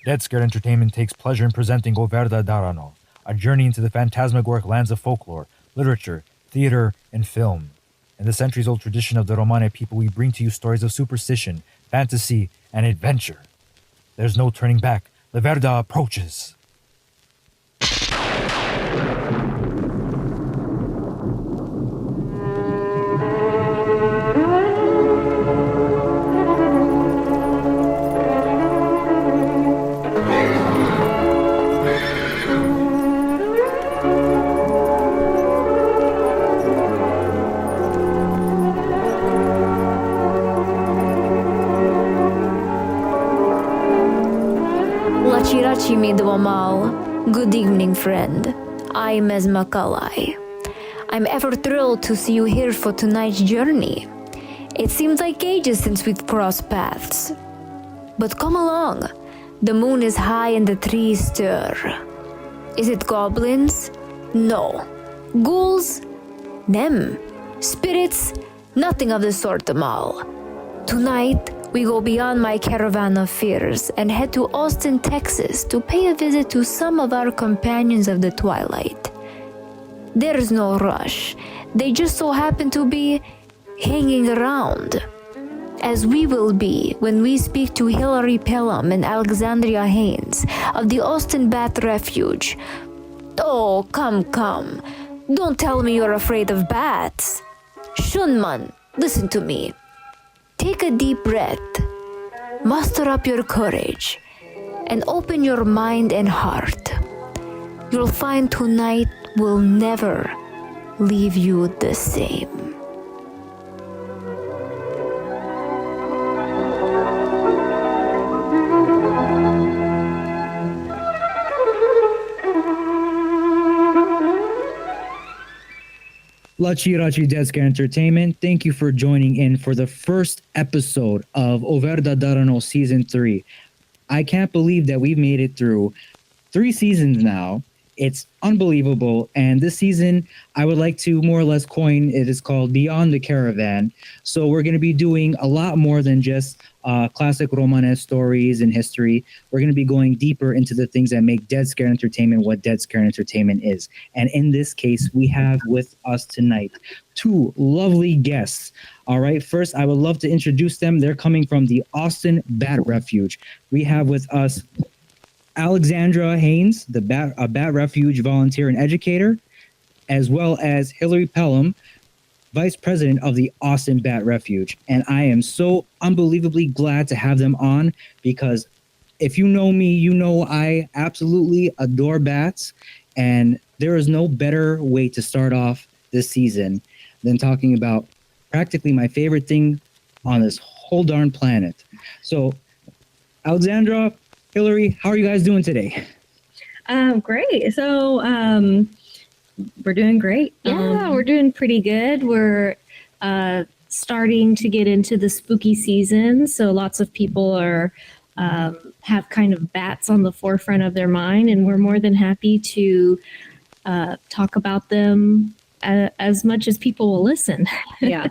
Dead Scared Entertainment takes pleasure in presenting Verda Darano, a journey into the phantasmagoric lands of folklore, literature, theater, and film. In the centuries-old tradition of the Romani people, we bring to you stories of superstition, fantasy, and adventure. There's no turning back. The Verda approaches. Latchi Ratyi Miro Amal. Good evening, friend. I'm Esma Kallai. I'm ever thrilled to see you here for tonight's journey. It seems like ages since we've crossed paths. But come along. The moon is high and the trees stir. Is it goblins? No. Ghouls? Nem. Spirits? Nothing of the sort, Amal. Tonight, we go beyond my caravan of fears and head to Austin, Texas to pay a visit to some of our companions of the twilight. There's no rush. They just so happen to be hanging around. As we will be when we speak to Hilary, Pelham, and Alexandria Haynes of the Austin Bat Refuge. Oh, come. Don't tell me you're afraid of bats. Shun, man, listen to me. Take a deep breath, muster up your courage, and open your mind and heart. You'll find tonight will never leave you the same. Latchi Ratyi Dead Scared Entertainment, thank you for joining in for the first episode of Verda Darano Season 3. I can't believe that we've made it through 3 seasons now. It's unbelievable. And this season, I would like to more or less coin it is called Beyond the Caravan. So we're going to be doing a lot more than just classic Romanesque stories and history. We're going to be going deeper into the things that make Dead Scared Entertainment what Dead Scared Entertainment is. And in this case, we have with us tonight 2 lovely guests. All right, first, I would love to introduce them. They're coming from the Austin Bat Refuge. We have with us Alexandria Haynes, the Bat Refuge volunteer and educator, as well as Hilary Pelham, Vice President of the Austin Bat Refuge. And I am so unbelievably glad to have them on because if you know me, you know I absolutely adore bats. And there is no better way to start off this season than talking about practically my favorite thing on this whole darn planet. So, Alexandra, Hilary, how are you guys doing today? Great. So we're doing great. Yeah, we're doing pretty good. We're starting to get into the spooky season. So lots of people are have kind of bats on the forefront of their mind, and we're more than happy to talk about them as much as people will listen. Yeah,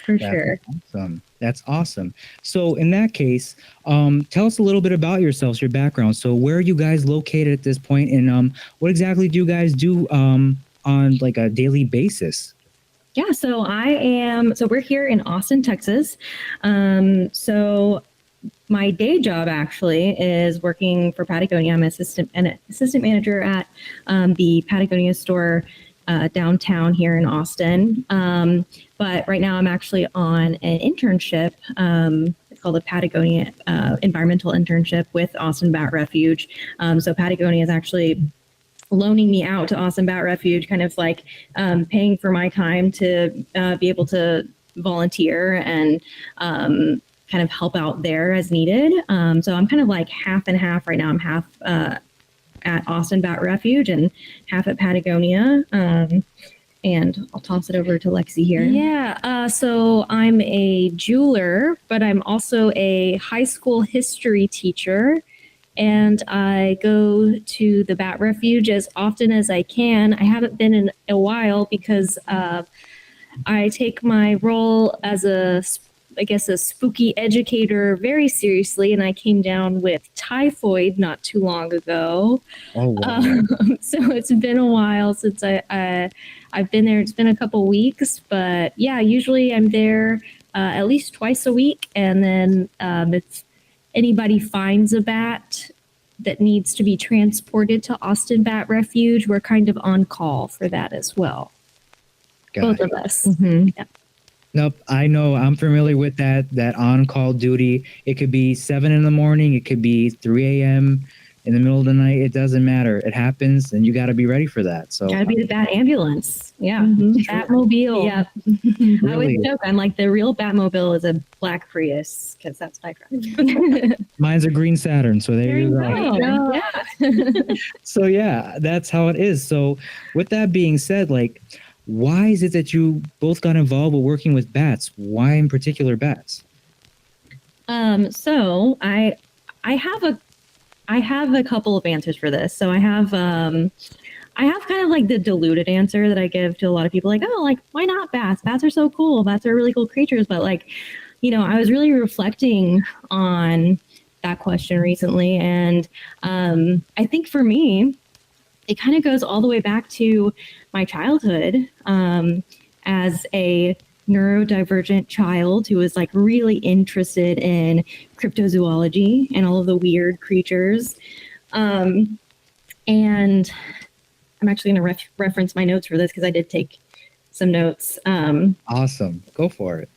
for sure. Awesome. That's awesome. So in that case, tell us a little bit about yourselves, your background. So where are you guys located at this point, and what exactly do you guys do on like a daily basis? Yeah, so we're here in Austin, Texas. So my day job actually is working for Patagonia. I'm an assistant manager at the Patagonia store downtown here in Austin. But right now I'm actually on an internship. It's called a Patagonia environmental internship with Austin Bat Refuge. So Patagonia is actually loaning me out to Austin Bat Refuge, kind of like paying for my time to be able to volunteer and kind of help out there as needed. So I'm kind of like half and half right now. I'm half at Austin Bat Refuge and half at Patagonia. And I'll toss it over to Lexi here. Yeah, so I'm a jeweler, but I'm also a high school history teacher. And I go to the Bat Refuge as often as I can. I haven't been in a while because I take my role as a I guess, a spooky educator very seriously, and I came down with typhoid not too long ago. Oh, wow. So it's been a while since I've been there. It's been a couple weeks, but yeah, usually I'm there at least twice a week, and then if anybody finds a bat that needs to be transported to Austin Bat Refuge, we're kind of on call for that as well. Got Both it. of us. Yeah. Nope, I know. I'm familiar with that on-call duty. It could be 7 in the morning. It could be 3 a.m. in the middle of the night. It doesn't matter. It happens, and you got to be ready for that. So Gotta be the Bat ambulance. Yeah. Batmobile. Yeah. I Really? would joke. I'm like, the real Batmobile is a black Prius because that's my drive. Mine's a green Saturn. So there you go. Yeah. So yeah, that's how it is. So with that being said, like, why is it that you both got involved with working with bats? Why in particular bats? So I have a couple of answers for this. So I have kind of like the diluted answer that I give to a lot of people, like, oh, like, why not bats? Bats are so cool. Bats are really cool creatures. But like, I was really reflecting on that question recently. And I think for me, it kind of goes all the way back to my childhood as a neurodivergent child who was like really interested in cryptozoology and all of the weird creatures. And I'm actually going to reference my notes for this because I did take some notes. Awesome. Go for it.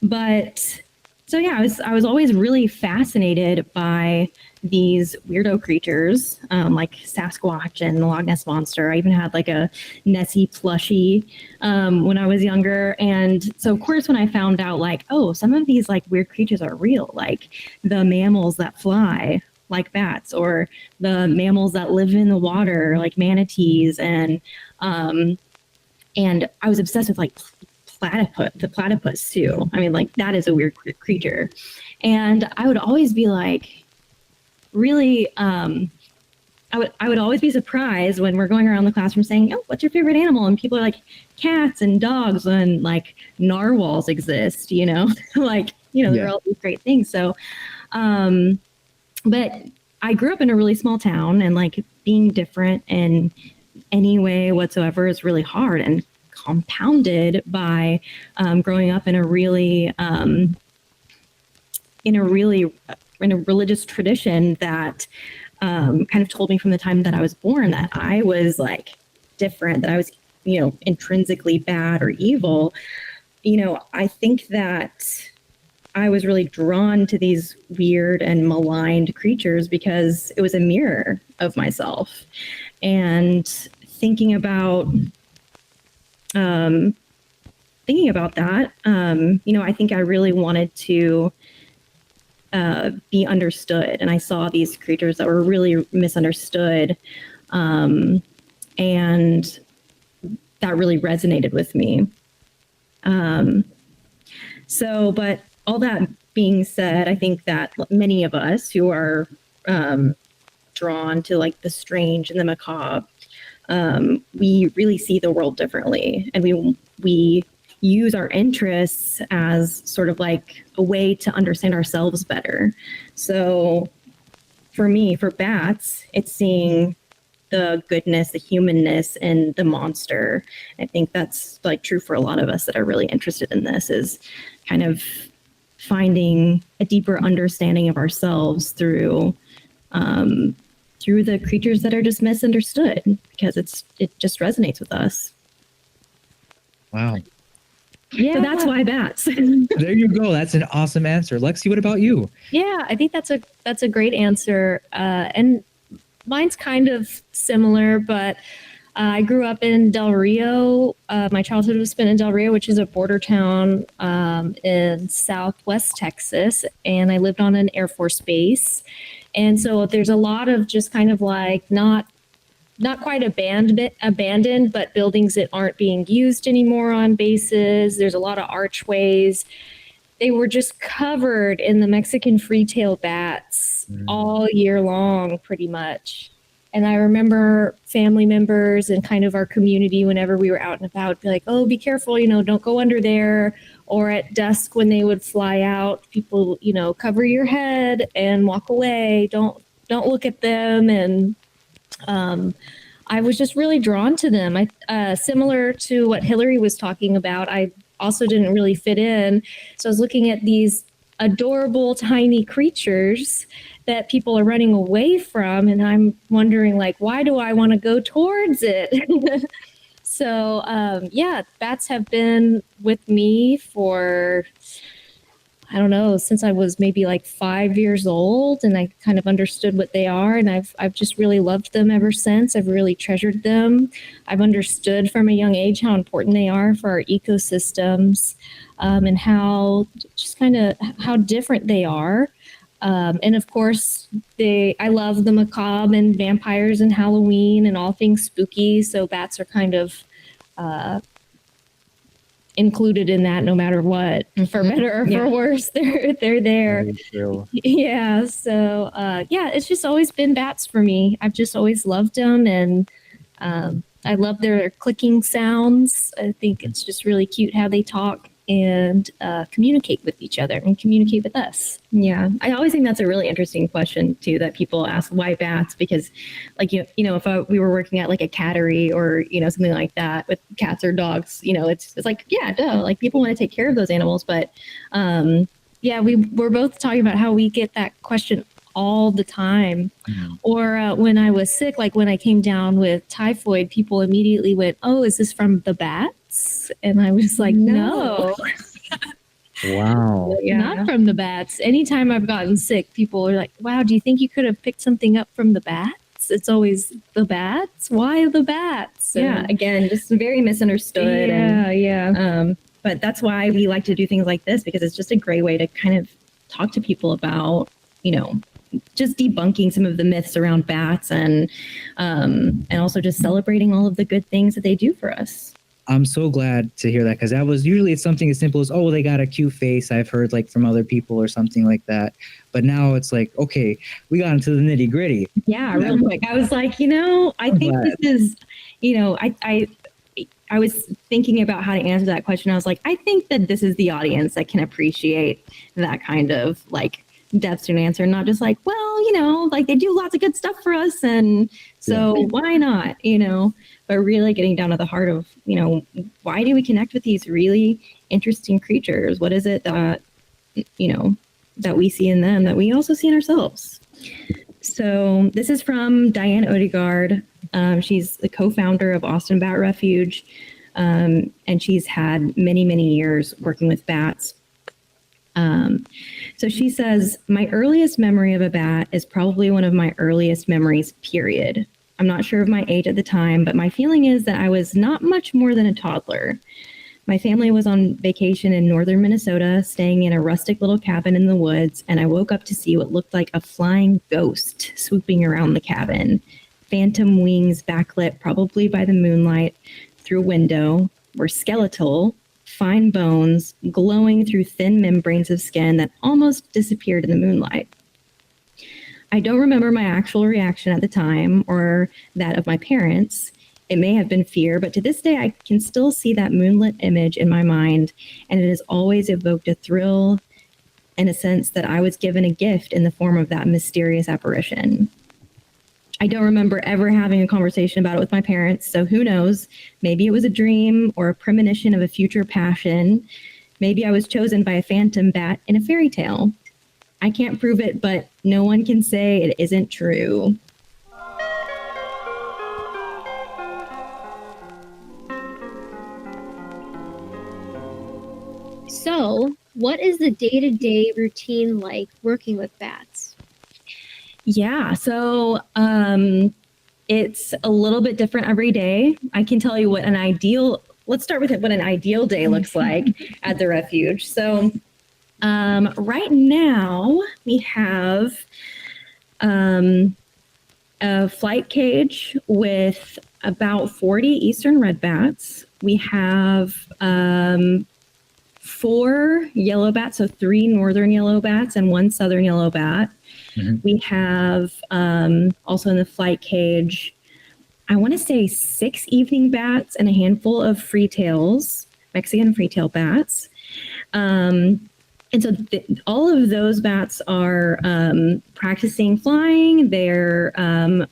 But so yeah, I was always really fascinated by these weirdo creatures, like Sasquatch and the Loch Ness Monster. I even had like a Nessie plushie when I was younger. And so of course, when I found out like, oh, some of these like weird creatures are real, like the mammals that fly like bats, or the mammals that live in the water like manatees, and I was obsessed with like the platypus too. I mean, like that is a weird creature. And I would always be like, really, I would always be surprised when we're going around the classroom saying, oh, what's your favorite animal? And people are like, cats and dogs, and like narwhals exist, like, there are all these great things. So, but I grew up in a really small town, and like being different in any way whatsoever is really hard, and compounded by growing up in a really in a religious tradition that kind of told me from the time that I was born that I was like different, that I was, intrinsically bad or evil. I think that I was really drawn to these weird and maligned creatures because it was a mirror of myself. And thinking about that, I think I really wanted to be understood. And I saw these creatures that were really misunderstood. And that really resonated with me. But all that being said, I think that many of us who are drawn to like the strange and the macabre, we really see the world differently, and we use our interests as sort of like a way to understand ourselves better. So for me, for bats, it's seeing the goodness, the humanness in the monster. I think that's like true for a lot of us that are really interested in this, is kind of finding a deeper understanding of ourselves through the creatures that are just misunderstood, because it just resonates with us. Wow. Yeah. So that's why bats. There you go. That's an awesome answer. Lexi, what about you? Yeah, I think that's a great answer. And mine's kind of similar, but I grew up in Del Rio. My childhood was spent in Del Rio, which is a border town in Southwest Texas, and I lived on an Air Force base. And so there's a lot of just kind of like not quite abandoned, but buildings that aren't being used anymore on bases. There's a lot of archways. They were just covered in the Mexican free-tailed bats all year long, pretty much. And I remember family members and kind of our community, whenever we were out and about, be like, oh, be careful, don't go under there. or at dusk when they would fly out, people, cover your head and walk away. Don't look at them. And I was just really drawn to them. Similar to what Hilary was talking about, I also didn't really fit in. So I was looking at these adorable tiny creatures that people are running away from, and I'm wondering, like, why do I want to go towards it? So bats have been with me for, I don't know, since I was maybe like 5 years old, and I kind of understood what they are, and I've just really loved them ever since. I've really treasured them. I've understood from a young age how important they are for our ecosystems, and how different they are. And of course, I love the macabre and vampires and Halloween and all things spooky. So bats are kind of included in that, no matter what, for better or for worse. They're there. Yeah. So it's just always been bats for me. I've just always loved them, and I love their clicking sounds. I think it's just really cute how they talk and communicate with each other and communicate with us. Yeah, I always think that's a really interesting question too, that people ask, why bats? Because like, if we were working at like a cattery or, something like that with cats or dogs, it's like, yeah, duh, like people want to take care of those animals. But we're both talking about how we get that question all the time. Or when I was sick, like when I came down with typhoid, people immediately went, oh, is this from the bats? And I was like, no. Wow. Not from the bats. Anytime I've gotten sick, people are like, wow, do you think you could have picked something up from the bats? It's always the bats. Why the bats? And again, just very misunderstood. But that's why we like to do things like this, because it's just a great way to kind of talk to people about, just debunking some of the myths around bats, and also just celebrating all of the good things that they do for us. I'm so glad to hear that, because that was usually it's something as simple as, oh, they got a cute face. I've heard like from other people or something like that. But now it's like, okay, we got into the nitty gritty. Yeah, real quick. I was like, I think this is, I was thinking about how to answer that question. I was like, I think that this is the audience that can appreciate that kind of like depth to an answer, not just like, well, like they do lots of good stuff for us, and so why not, but really getting down to the heart of, why do we connect with these really interesting creatures? What is it that, that we see in them that we also see in ourselves? So this is from Diane Odegaard. She's the co-founder of Austin Bat Refuge, and she's had many, many years working with bats. So she says, my earliest memory of a bat is probably one of my earliest memories, period. I'm not sure of my age at the time, but my feeling is that I was not much more than a toddler. My family was on vacation in northern Minnesota, staying in a rustic little cabin in the woods, and I woke up to see what looked like a flying ghost swooping around the cabin. Phantom wings backlit probably by the moonlight through a window were skeletal, fine bones glowing through thin membranes of skin that almost disappeared in the moonlight. I don't remember my actual reaction at the time or that of my parents. It may have been fear, but to this day, I can still see that moonlit image in my mind, and it has always evoked a thrill and a sense that I was given a gift in the form of that mysterious apparition. I don't remember ever having a conversation about it with my parents, so who knows? Maybe it was a dream or a premonition of a future passion. Maybe I was chosen by a phantom bat in a fairy tale. I can't prove it, but no one can say it isn't true. So, what is the day-to-day routine like working with bats? Yeah, so it's a little bit different every day. I can tell you let's start with what an ideal day looks like at the refuge. So right now we have a flight cage with about 40 eastern red bats. We have 4 yellow bats, so 3 northern yellow bats and 1 southern yellow bat. Mm-hmm. We have also in the flight cage, I want to say 6 evening bats and a handful of freetails, Mexican freetail bats. And so all of those bats are practicing flying. They're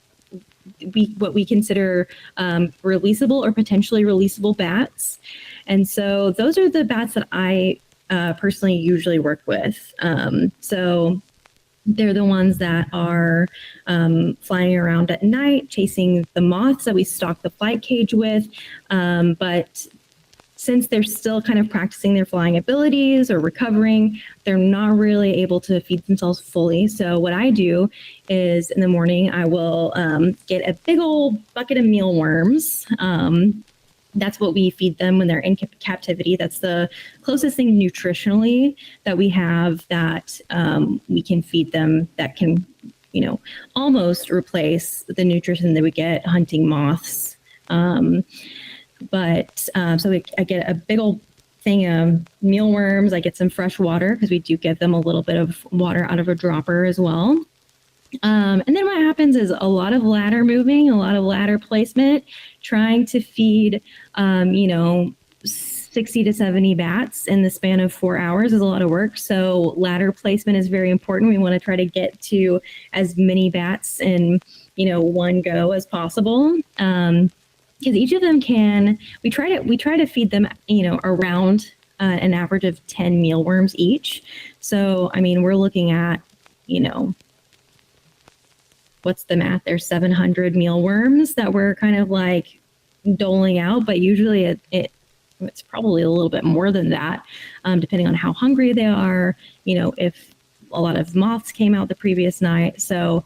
what we consider releasable or potentially releasable bats. And so those are the bats that I personally usually work with. So they're the ones that are flying around at night, chasing the moths that we stock the flight cage with. But since they're still kind of practicing their flying abilities or recovering, they're not really able to feed themselves fully. So what I do is in the morning, I will get a big old bucket of mealworms. That's what we feed them when they're in captivity. That's the closest thing nutritionally that we have that we can feed them that can, almost replace the nutrition that we get hunting moths. So I get a big old thing of mealworms. I get some fresh water because we do give them a little bit of water out of a dropper as well. And then what happens is a lot of ladder moving, a lot of ladder placement, trying to feed, 60 to 70 bats in the span of 4 hours is a lot of work. So ladder placement is very important. We want to try to get to as many bats in, one go as possible. Because each of them we try to feed them, around an average of 10 mealworms each. So, we're looking at, what's the math? There's 700 mealworms that we're kind of like doling out, but usually it's probably a little bit more than that, depending on how hungry they are, if a lot of moths came out the previous night. So,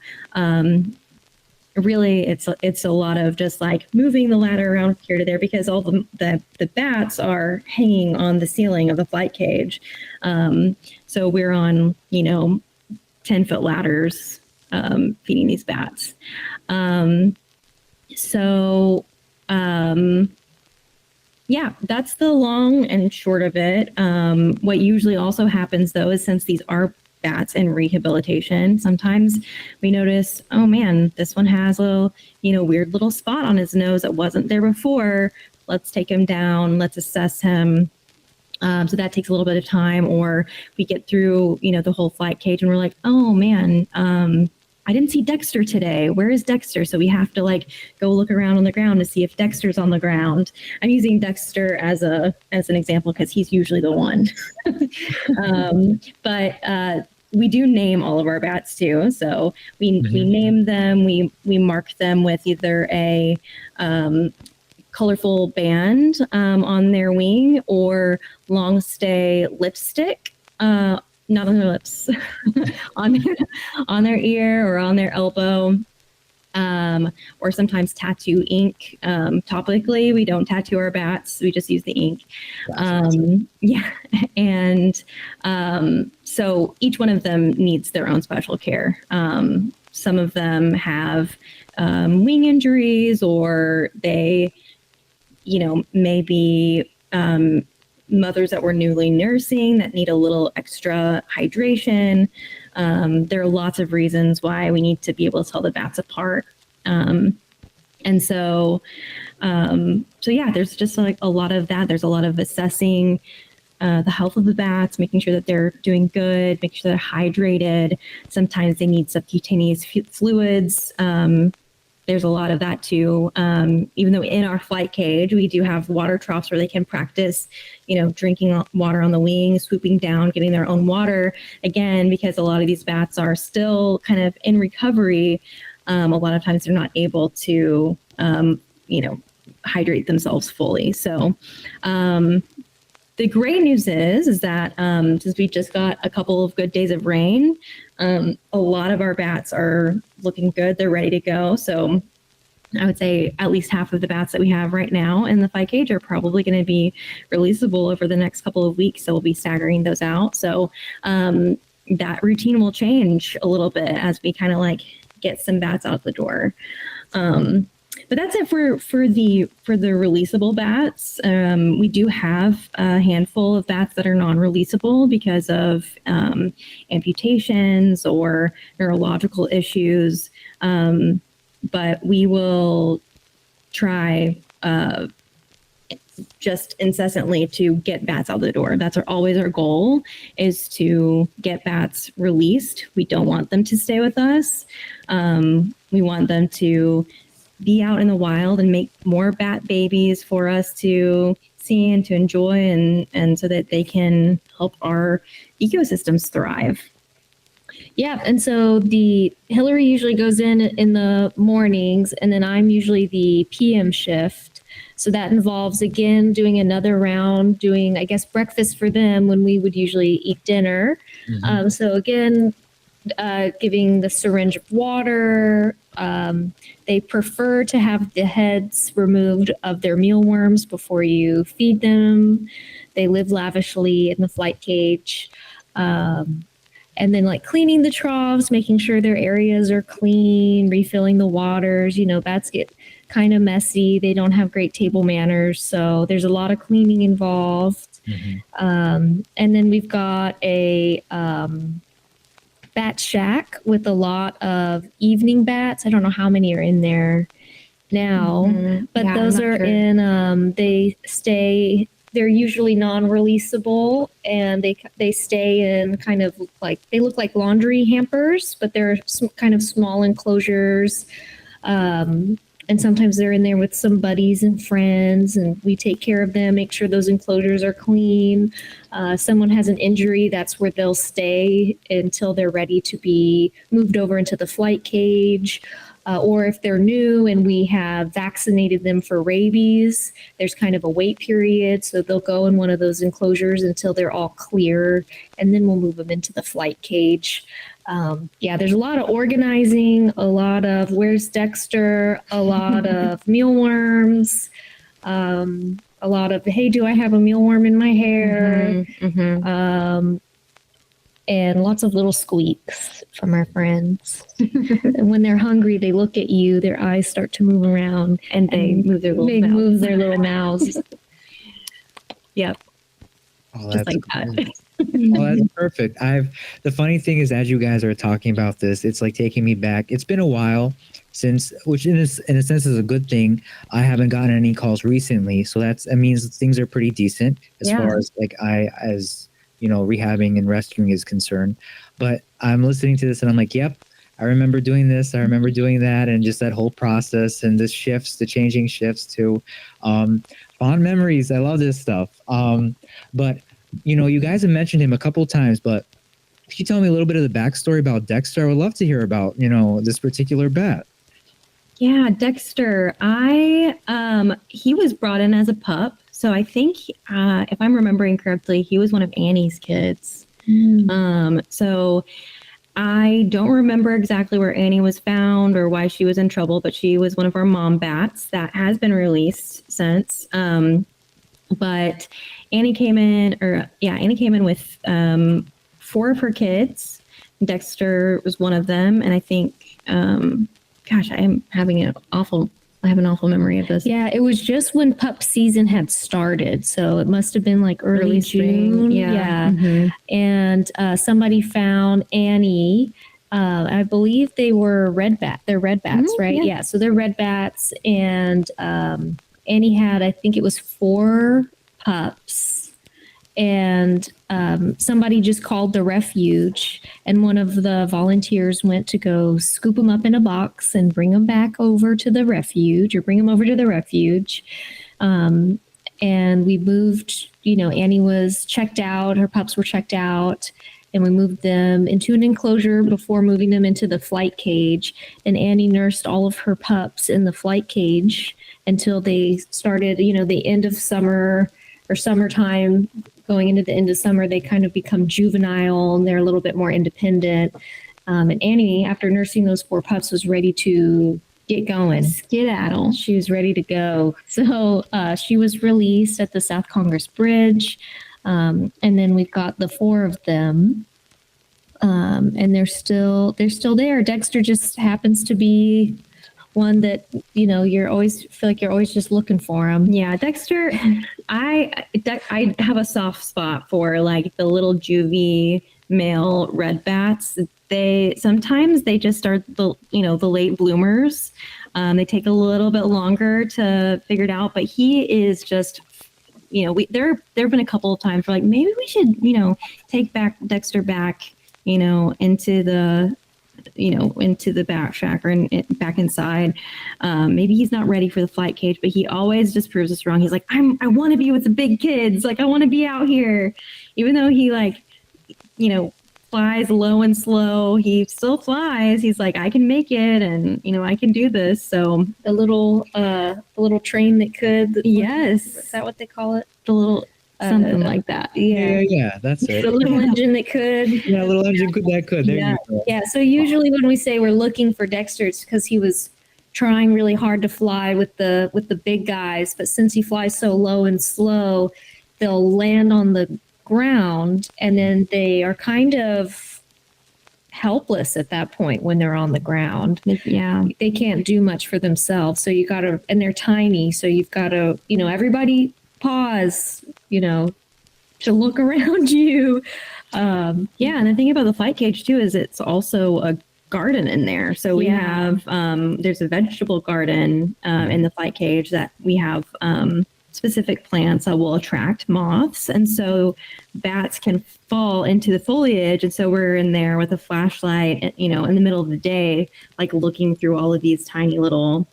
really it's a lot of just like moving the ladder around here to there because all the bats are hanging on the ceiling of the flight cage. So we're on 10-foot ladders feeding these bats. Yeah, that's the long and short of it. What usually also happens though is since these are bats in rehabilitation, sometimes we notice, oh man, this one has a weird little spot on his nose that wasn't there before. Let's take him down. Let's assess him. So that takes a little bit of time, or we get through the whole flight cage and we're like, oh man, I didn't see Dexter today. Where is Dexter? So we have to go look around on the ground to see if Dexter's on the ground. I'm using Dexter as an example because he's usually the one. But we do name all of our bats too. So we name them. We mark them with either a colorful band on their wing or long stay lipstick. Not on their lips, on their ear or on their elbow, or sometimes tattoo ink. Topically, we don't tattoo our bats; we just use the ink. Yeah, and so each one of them needs their own special care. Some of them have wing injuries, or they, maybe mothers that were newly nursing that need a little extra hydration. There are lots of reasons why we need to be able to tell the bats apart. And so yeah, there's just a lot of that. There's a lot of assessing the health of the bats, making sure that they're doing good, making sure they're hydrated. Sometimes they need subcutaneous fluids. There's a lot of that too. Even though in our flight cage, we do have water troughs where they can practice, drinking water on the wing, swooping down, getting their own water. Again, because a lot of these bats are still kind of in recovery. A lot of times they're not able to, hydrate themselves fully. So the great news is that since we just got a couple of good days of rain, a lot of our bats are looking good. They're ready to go. So I would say at least half of the bats that we have right now in the flight cage are probably going to be releasable over the next couple of weeks. So we'll be staggering those out. So that routine will change a little bit as we kind of get some bats out the door. But that's it for the releasable bats. We do have a handful of bats that are non-releasable because of amputations or neurological issues. But we will try just incessantly to get bats out the door. That's always our goal, is to get bats released. We don't want them to stay with us. We want them to be out in the wild and make more bat babies for us to see and to enjoy, and so that they can help our ecosystems thrive. Yeah, and so the Hilary usually goes in the mornings, and then I'm usually the PM shift. So that involves, again, doing another round, doing, I guess, breakfast for them when we would usually eat dinner. So again, giving the syringe of water. They prefer to have the heads removed of their mealworms before you feed them. They live lavishly in the flight cage. And then like cleaning the troughs, making sure their areas are clean, refilling the waters. You know, bats get kind of messy. They don't have great table manners. So there's a lot of cleaning involved. And then we've got a bat shack with a lot of evening bats. I don't know how many are in there now, but Yeah, those I'm not are sure. in, they're usually non-releasable, and they stay in kind of like, they look like laundry hampers, but they're kind of small enclosures. And sometimes they're in there with some buddies and friends, and we take care of them, make sure those enclosures are clean. Someone has an injury, that's where they'll stay until they're ready to be moved over into the flight cage. Or if they're new and we have vaccinated them for rabies, there's kind of a wait period. So they'll go in one of those enclosures until they're all clear, and then we'll move them into the flight cage. Yeah, there's a lot of organizing, a lot of where's Dexter, a lot of mealworms, a lot of, hey, do I have a mealworm in my hair? And lots of little squeaks from our friends. And when they're hungry, they look at you, their eyes start to move around, And they move their little they mouths. move their little mouths. Yep, Oh, just that's like that. cool. Oh, that's perfect. The funny thing is, as you guys are talking about this, it's like taking me back. It's been a while since, which in a sense is a good thing. I haven't gotten any calls recently, so that means things are pretty decent as far as like rehabbing and rescuing is concerned. But I'm listening to this and I'm like, yep, I remember doing this, I remember doing that, and just that whole process and the changing shifts too. Fond memories. I love this stuff. But you guys have mentioned him a couple times, but could you tell me a little bit of the backstory about Dexter? I would love to hear about, this particular bat. Yeah, Dexter. He was brought in as a pup. So I think, if I'm remembering correctly, he was one of Annie's kids. So I don't remember exactly where Annie was found or why she was in trouble, but she was one of our mom bats that has been released since. But Annie came in with 4 of her kids. Dexter was one of them, and I think, I have an awful memory of this. Yeah, it was just when pup season had started. So it must have been like early June. spring. Yeah. And somebody found Annie. I believe they were They're red bats, right? Yeah. So they're red bats. And Annie had, I think it was 4 pups. And somebody just called the refuge, and one of the volunteers went to go scoop them up in a box and bring them back over to the refuge, and we moved, Annie was checked out, her pups were checked out, and we moved them into an enclosure before moving them into the flight cage. And Annie nursed all of her pups in the flight cage until they started, the end of summer or summertime. Going into the end of summer, they kind of become juvenile and they're a little bit more independent. And Annie, after nursing those 4 pups, was ready to get going. Skedaddle. She was ready to go. So she was released at the South Congress Bridge. And then we've got the 4 of them. And they're still there. Dexter just happens to be one that, you're always just looking for him. Yeah, Dexter. I have a soft spot for like the little juvie male red bats. They just are the late bloomers. They take a little bit longer to figure it out, but he is just there have been a couple of times where like maybe we should, take Dexter back, into the back shack or back inside. Maybe he's not ready for the flight cage, but he always just proves us wrong. He's like, I want to be with the big kids. Like, I want to be out here. Even though he flies low and slow, he still flies. He's like, I can make it, and I can do this. So The little train that could. yes, Is that what they call it? the little something like that. Yeah, that's it. The little engine that could. Yeah, little engine that could. There Yeah. you go. Yeah. So usually when we say we're looking for Dexter, it's because he was trying really hard to fly with the big guys, but since he flies so low and slow, they'll land on the ground, and then they are kind of helpless at that point when they're on the ground. Yeah. They can't do much for themselves. So you got to, and they're tiny. So you've got to, everybody pause, to look around you. Yeah, and the thing about the flight cage too is it's also a garden in there. So we have there's a vegetable garden in the flight cage that we have specific plants that will attract moths, and so bats can fall into the foliage. And so we're in there with a flashlight, in the middle of the day, like looking through all of these tiny little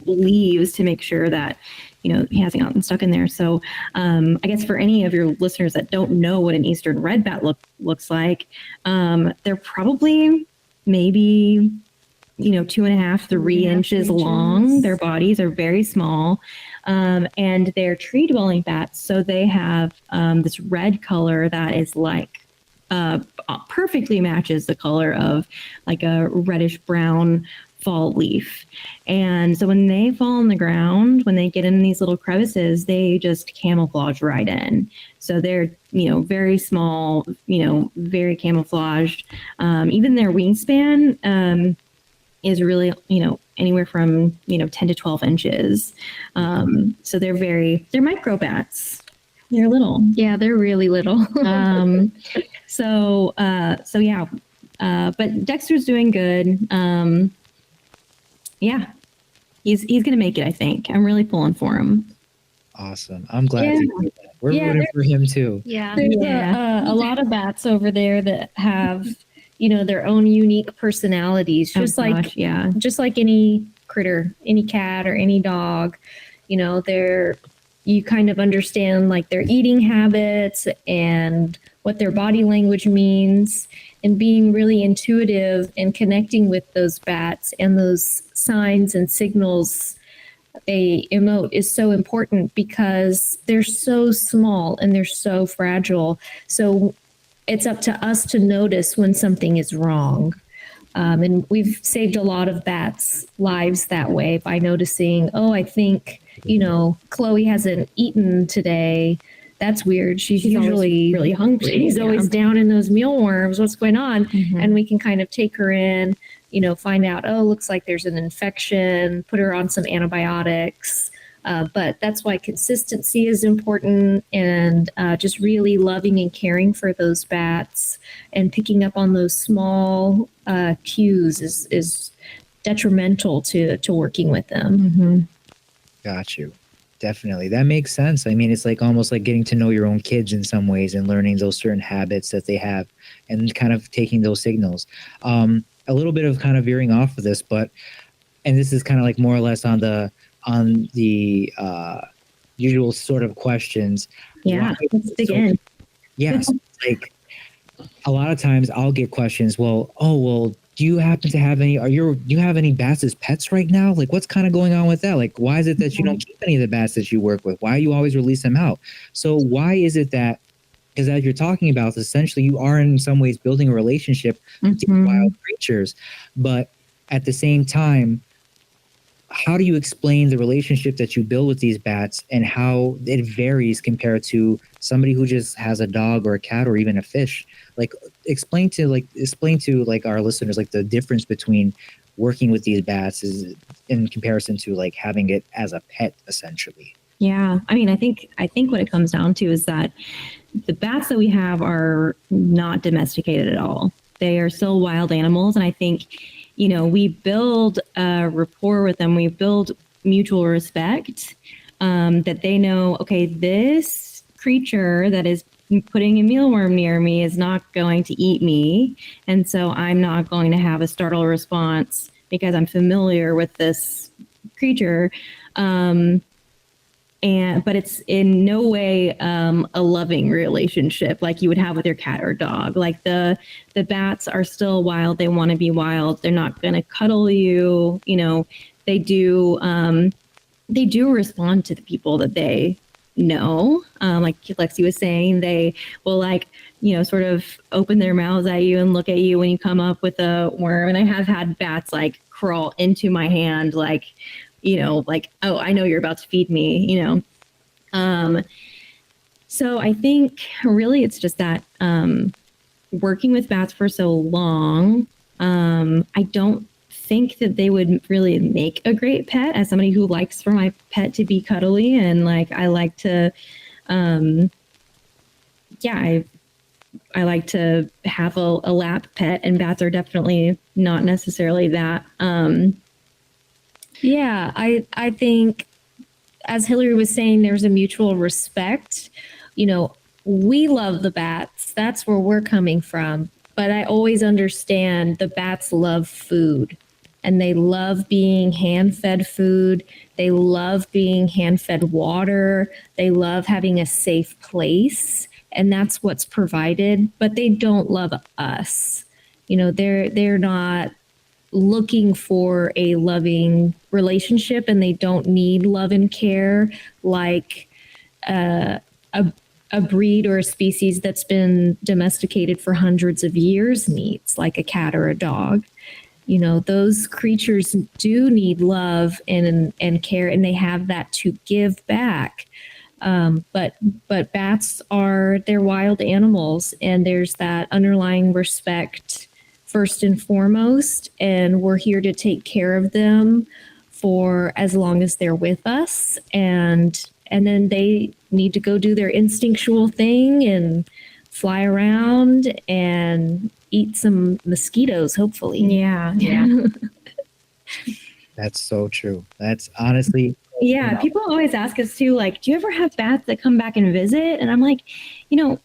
leaves to make sure that he hasn't gotten stuck in there. So I guess for any of your listeners that don't know what an eastern red bat looks like, they're probably maybe 2.5, 3 inches long. Their bodies are very small, and they're tree dwelling bats. So they have this red color that is like perfectly matches the color of like a reddish brown fall leaf. And so when they fall on the ground, when they get in these little crevices, they just camouflage right in. So they're, very small, very camouflaged. Even their wingspan is really, anywhere from, 10 to 12 inches. So they're micro bats. They're little. Yeah, they're really little. So yeah. But Dexter's doing good. Yeah, he's gonna make it. I think I'm really pulling for him. Awesome. I'm glad to hear that. We're rooting for him too. Yeah, There's a lot of bats over there that have, their own unique personalities, just like any critter, any cat or any dog. You kind of understand like their eating habits and what their body language means, and being really intuitive and connecting with those bats and those signs and signals they emote is so important because they're so small and they're so fragile. So it's up to us to notice when something is wrong. And we've saved a lot of bats' lives that way by noticing, I think, Chloe hasn't eaten today. That's weird. She's usually really hungry. She's always down in those mealworms. What's going on? Mm-hmm. And we can kind of take her in, find out, looks like there's an infection, put her on some antibiotics. But that's why consistency is important, and just really loving and caring for those bats and picking up on those small cues is detrimental to working with them. Mm-hmm. Got you. Definitely. That makes sense. I mean, it's like almost like getting to know your own kids in some ways and learning those certain habits that they have and kind of taking those signals. A little bit of kind of veering off of this, and this is kind of like more or less on the usual sort of questions. Yeah, let's dig in. Yes. Like a lot of times I'll get questions. Well, do you happen to have any, do you have any bats as pets right now? Like what's kind of going on with that? Like, why is it that you don't keep any of the bats that you work with? Why do you always release them out? So why is it that, because as you're talking about, essentially you are in some ways building a relationship with these wild creatures, but at the same time, how do you explain the relationship that you build with these bats and how it varies compared to somebody who just has a dog or a cat or even a fish? Like explain to our listeners like the difference between working with these bats is in comparison to like having it as a pet essentially. Yeah, I mean, I think what it comes down to is that the bats that we have are not domesticated at all. They are still wild animals, and I think we build a rapport with them. We build mutual respect that they know, okay, this creature that is putting a mealworm near me is not going to eat me. And so I'm not going to have a startle response because I'm familiar with this creature. But it's in no way a loving relationship like you would have with your cat or dog. Like the bats are still wild. They want to be wild. They're not going to cuddle you. You know, they do respond to the people that they know. Like Lexi was saying, they will like, you know, sort of open their mouths at you and look at you when you come up with a worm. And I have had bats like crawl into my hand, like, you know, like, oh, I know you're about to feed me, you know. So I think really it's just that working with bats for so long, I don't think that they would really make a great pet. As somebody who likes for my pet to be cuddly and like I like to I like to have a lap pet, and bats are definitely not necessarily that. Yeah, I think, as Hilary was saying, there's a mutual respect. You know, we love the bats. That's where we're coming from. But I always understand the bats love food, and they love being hand-fed food. They love being hand-fed water. They love having a safe place, and that's what's provided. But they don't love us. You know, they're not looking for a loving relationship, and they don't need love and care like a breed or a species that's been domesticated for hundreds of years needs, like a cat or a dog. You know, those creatures do need love and care, and they have that to give back. But bats they're wild animals, and there's that underlying respect first and foremost, and we're here to take care of them for as long as they're with us, and then they need to go do their instinctual thing and fly around and eat some mosquitoes, hopefully. Yeah. That's so true. That's honestly. Yeah, people always ask us too, like, do you ever have bats that come back and visit? And I'm like, you know,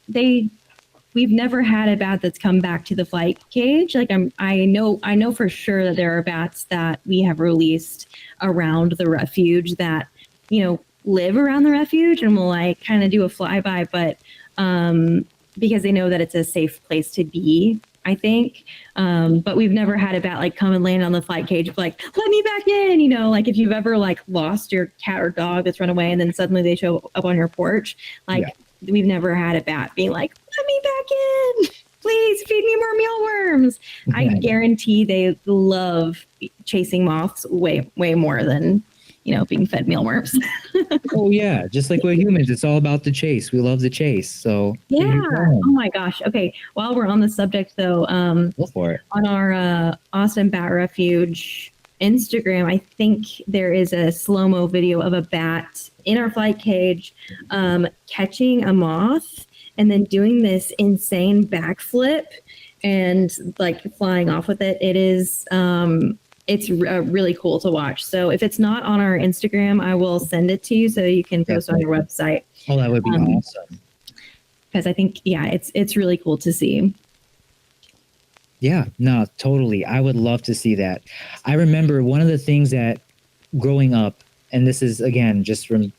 we've never had a bat that's come back to the flight cage. Like I know for sure that there are bats that we have released around the refuge that, you know, live around the refuge and will like kind of do a flyby, but because they know that it's a safe place to be, I think. But we've never had a bat like come and land on the flight cage, like, let me back in, you know, like if you've ever like lost your cat or dog that's run away and then suddenly they show up on your porch, like we've never had a bat being like, let me back in, please feed me more mealworms. I guarantee they love chasing moths way more than, you know, being fed mealworms. Oh yeah, just like we're humans, it's all about the chase. We love the chase. So yeah. Oh my gosh. Okay. While we're on the subject though, go for it. On our Austin Bat Refuge Instagram, I think there is a slow-mo video of a bat in our flight cage catching a moth and then doing this insane backflip and like flying off with it. It is it's really cool to watch. So if it's not on our Instagram, I will send it to you so you can post on your website. Oh, that would be awesome. Because I think, it's really cool to see. Yeah, no, totally. I would love to see that. I remember one of the things that growing up, and this is again just from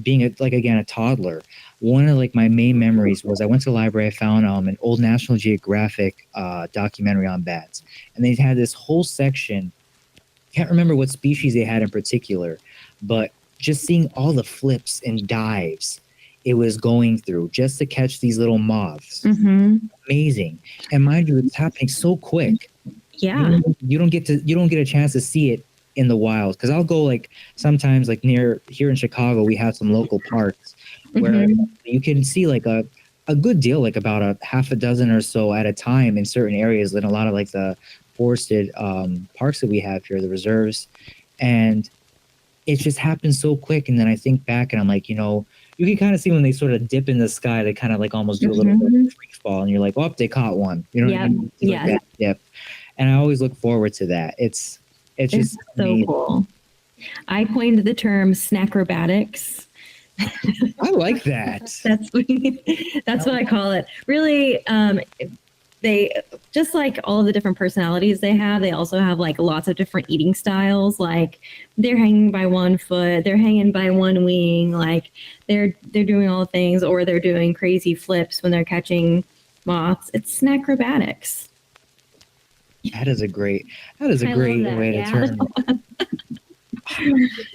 being a toddler, one of like my main memories was I went to the library, I found an old National Geographic documentary on bats, and they had this whole section. Can't remember what species they had in particular, but just seeing all the flips and dives it was going through just to catch these little moths. Mm-hmm. Amazing. And mind you, it's happening so quick. Yeah. You don't get a chance to see it in the wild. Cause I'll go like sometimes like near here in Chicago, we have some local parks where you can see like a good deal, like about a half a dozen or so at a time in certain areas in a lot of like the forested parks that we have here, the reserves. And it just happens so quick. And then I think back and I'm like, you know, you can kind of see when they sort of dip in the sky, they kind of like almost do a little bit of free fall, and you're like, oh, they caught one. You know what I mean? Like that dip. And I always look forward to that. It's just so amazing. Cool. I coined the term snack acrobatics I like that. That's what I call it. Really, they just like all of the different personalities they have. They also have like lots of different eating styles. Like they're hanging by one foot, they're hanging by one wing. Like they're doing all the things, or they're doing crazy flips when they're catching moths. It's snackrobatics. That is a great way to turn it.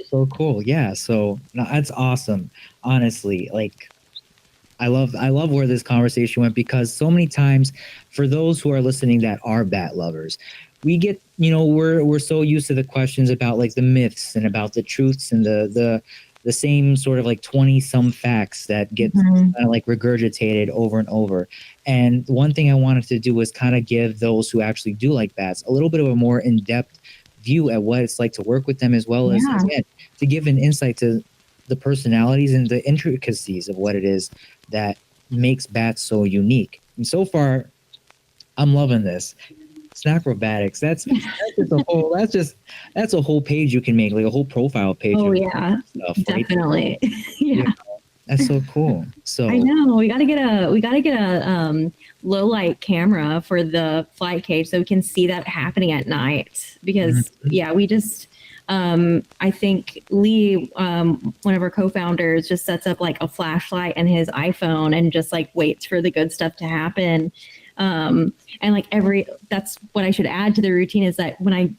So cool. Yeah. So no, that's awesome. Honestly, like I love where this conversation went, because so many times for those who are listening that are bat lovers, we get, we're so used to the questions about like the myths and about the truths and the same sort of like 20 some facts that get kind of like regurgitated over and over. And one thing I wanted to do was kind of give those who actually do like bats a little bit of a more in-depth view at what it's like to work with them, as well as again, to give an insight to the personalities and the intricacies of what it is that makes bats so unique. And so far, I'm loving this. Snackrobatics. That's a whole page you can make, like a whole profile page. Oh yeah, stuff, definitely. Right? Yeah. That's so cool. So I know we got to get a low light camera for the flight cage so we can see that happening at night, because we just I think Lee, one of our co-founders, just sets up like a flashlight and his iPhone and just like waits for the good stuff to happen. And like that's what I should add to the routine, is that when I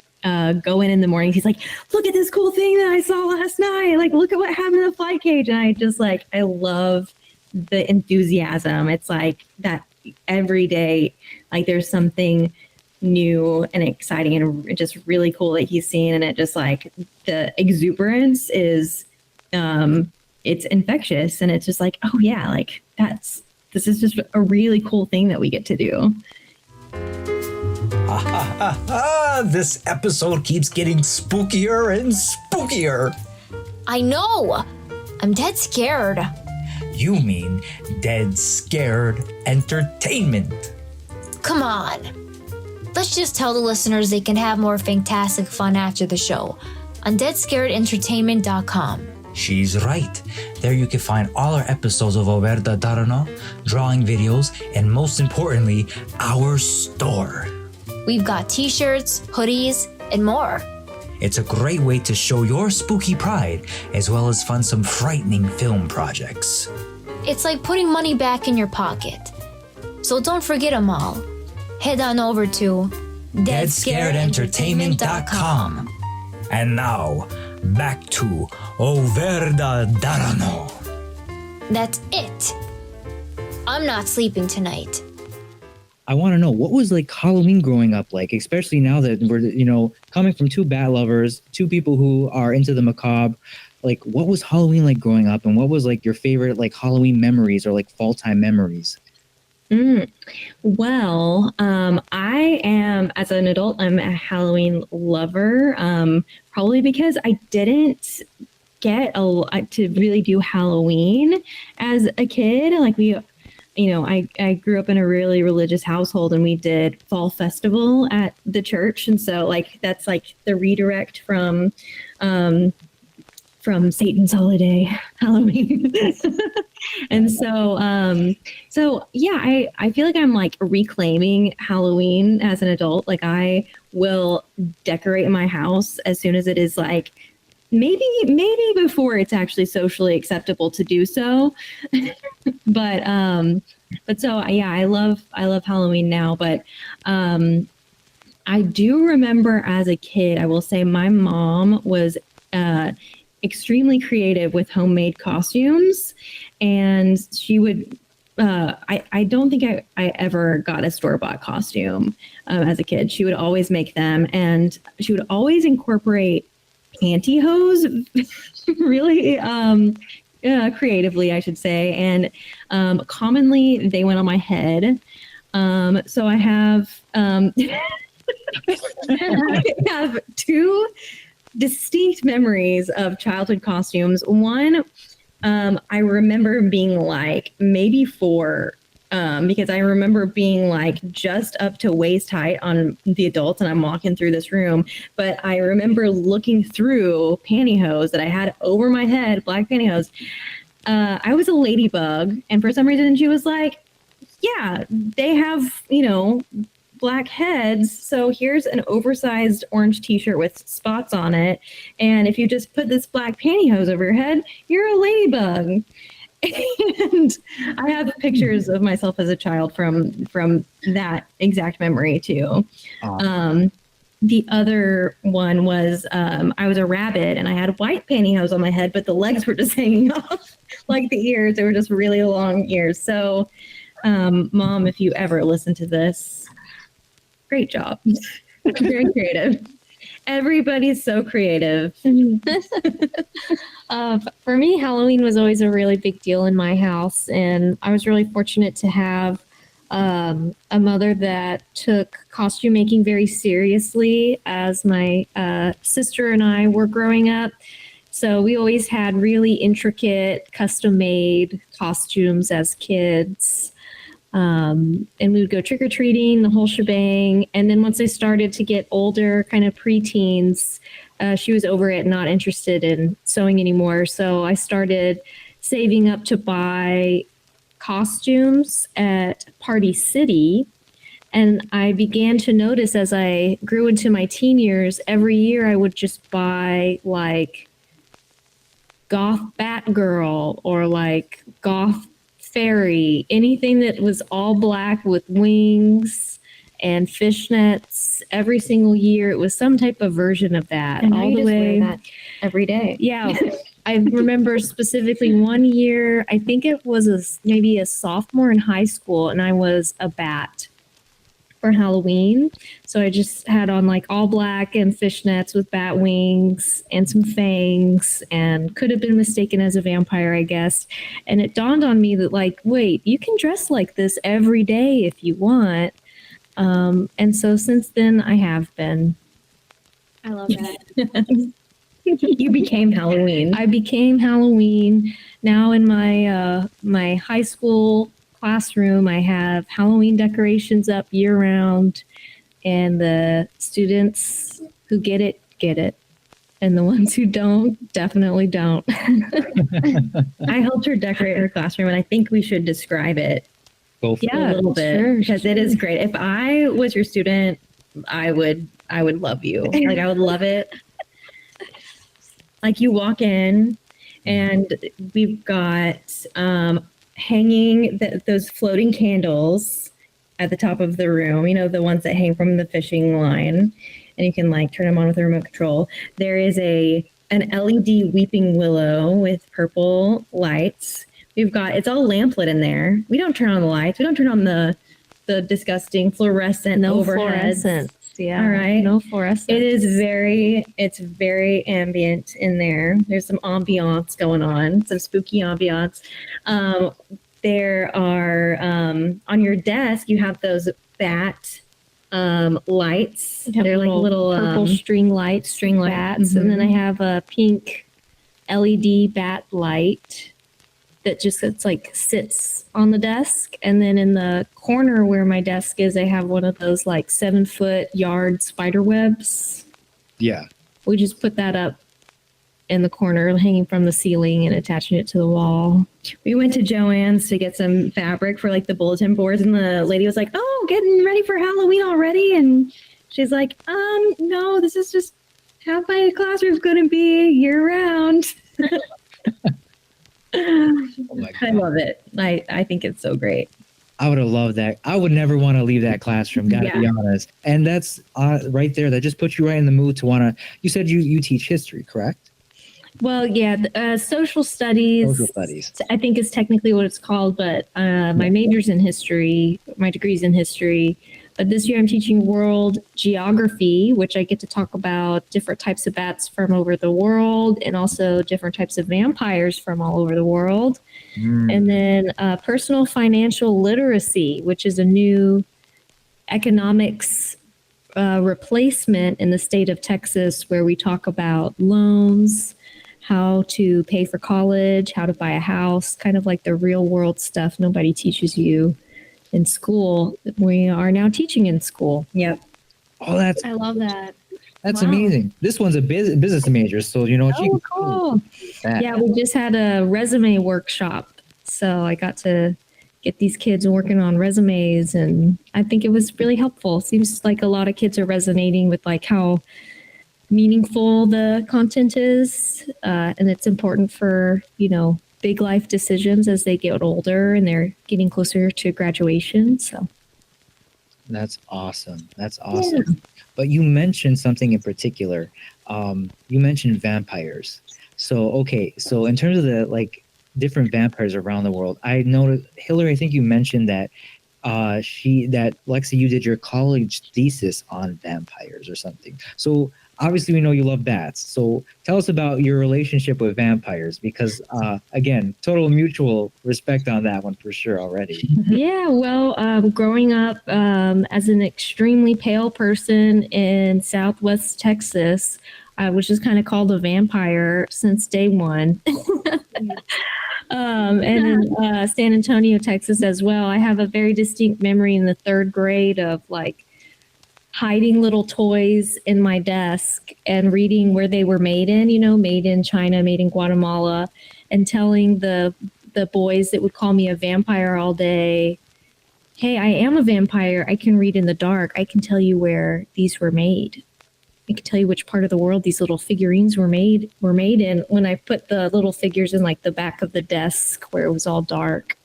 go in the morning, he's like, look at this cool thing that I saw last night. Like, look at what happened in the flight cage. And I just like, I love the enthusiasm. It's like that every day, like there's something new and exciting and just really cool that he's seen. And it just like the exuberance is, it's infectious, and it's just like, oh yeah, like this is just a really cool thing that we get to do. This episode keeps getting spookier and spookier. I know! I'm dead scared. You mean dead scared entertainment. Come on. Let's just tell the listeners they can have more fantastic fun after the show on deadscaredentertainment.com. She's right. There you can find all our episodes of Verda Darano, drawing videos, and most importantly, our store. We've got t-shirts, hoodies, and more. It's a great way to show your spooky pride, as well as fund some frightening film projects. It's like putting money back in your pocket. So don't forget them all. Head on over to deadscaredentertainment.com. And now, back to Verda Darano. That's it. I'm not sleeping tonight. I want to know, what was like Halloween growing up like, especially now that we're, coming from two bat lovers, two people who are into the macabre. Like, what was Halloween like growing up, and what was like your favorite like Halloween memories or like fall time memories? Well, I am, as an adult, I'm a Halloween lover, probably because I didn't get to really do Halloween as a kid. Like I grew up in a really religious household, and we did fall festival at the church. And so like, that's like the redirect from Satan's holiday, Halloween. And so yeah, I feel like I'm like reclaiming Halloween as an adult. Like I will decorate my house as soon as it is like, maybe before it's actually socially acceptable to do so. but so yeah, I love Halloween now, but I do remember as a kid, I will say my mom was extremely creative with homemade costumes, and she would I don't think I ever got a store-bought costume as a kid. She would always make them, and she would always incorporate pantyhose really creatively, I should say, and commonly they went on my head. So I have I have two distinct memories of childhood costumes. One, I remember being like maybe 4, because I remember being like just up to waist height on the adults, and I'm walking through this room. But I remember looking through pantyhose that I had over my head, black pantyhose, I was a ladybug, and for some reason she was like, yeah, they have, black heads. So here's an oversized orange t-shirt with spots on it. And if you just put this black pantyhose over your head, you're a ladybug. And I have pictures of myself as a child from that exact memory too. The other one was I was a rabbit and I had white pantyhose on my head, but the legs were just hanging off like the ears. They were just really long ears. So, Mom, if you ever listen to this, great job. Very creative. Everybody's so creative. For me, Halloween was always a really big deal in my house, and I was really fortunate to have a mother that took costume making very seriously as my sister and I were growing up. So we always had really intricate, custom-made costumes as kids. And we would go trick-or-treating, the whole shebang. And then once I started to get older, kind of preteens, she was over it, not interested in sewing anymore. So I started saving up to buy costumes at Party City. And I began to notice as I grew into my teen years, every year I would just buy like goth Batgirl or like goth fairy, anything that was all black with wings and fishnets. Every single year it was some type of version of that. And all the way that every day. Yeah. I remember specifically one year, I think it was maybe a sophomore in high school, and I was a bat for Halloween. So I just had on like all black and fishnets with bat wings and some fangs, and could have been mistaken as a vampire, I guess. And it dawned on me that like, wait, you can dress like this every day if you want. And so since then I have been. I love that. You became Halloween. I became Halloween. Now in my my high school classroom, I have Halloween decorations up year round, and the students who get it, and the ones who don't definitely don't. I helped her decorate her classroom, and I think we should describe it Go for a little bit sure, because it is great. If I was your student, I would love you. Like I would love it. Like you walk in, and we've got hanging those floating candles at the top of the room. You know, the ones that hang from the fishing line, and you can like turn them on with a remote control. There is an LED weeping willow with purple lights. We've got, it's all lamplit in there. We don't turn on the lights. We don't turn on the disgusting fluorescent overheads. Fluorescent. Yeah. All right. No fluorescent. It's very ambient in there. There's some ambiance going on, some spooky ambiance. There are, on your desk, you have those bat lights. They're like little purple string lights, bats. Mm-hmm. And then I have a pink LED bat light that just sits on the desk. And then in the corner where my desk is, I have one of those like 7-foot yard spider webs. Yeah. We just put that up in the corner, hanging from the ceiling and attaching it to the wall. We went to Joann's to get some fabric for like the bulletin boards, and the lady was like, "Oh, getting ready for Halloween already?" And she's like, "No, this is just how my classroom's going to be year round." Oh my God. I love it. I think it's so great. I would have loved that. I would never want to leave that classroom, gotta be honest. And that's right there. That just puts you right in the mood to want to. You said you teach history, correct? Well, yeah, social studies. Social studies. I think is technically what it's called, but my major's in history. My degree's in history. But this year I'm teaching world geography, which I get to talk about different types of bats from over the world and also different types of vampires from all over the world. And then personal financial literacy, which is a new economics replacement in the state of Texas, where we talk about loans, how to pay for college, how to buy a house, kind of like the real world stuff nobody teaches you in school. We are now teaching in school. Yep. Oh, I love that. That's Wow. amazing. This one's a business major, so you know she Oh, can cool. that. Yeah, we just had a resume workshop. So I got to get these kids working on resumes, and I think it was really helpful. Seems like a lot of kids are resonating with like how meaningful the content is, and it's important for, you know, big life decisions as they get older and they're getting closer to graduation. So That's awesome. That's awesome. But you mentioned something in particular. You mentioned vampires. So okay, so in terms of the like different vampires around the world, I noticed Hilary. I think you mentioned that Lexi, you did your college thesis on vampires or something. So obviously we know you love bats. So tell us about your relationship with vampires, because again, total mutual respect on that one for sure already. yeah, well, growing up as an extremely pale person in Southwest Texas, I was just kind of called a vampire since day one. And in San Antonio, Texas as well. I have a very distinct memory in the third grade of like hiding little toys in my desk and reading where they were made in, you know, made in China, made in Guatemala, and telling the boys that would call me a vampire all day, hey, I am a vampire. I can read in the dark. I can tell you where these were made. I can tell you which part of the world these little figurines were made in. When I put the little figures in like the back of the desk where it was all dark.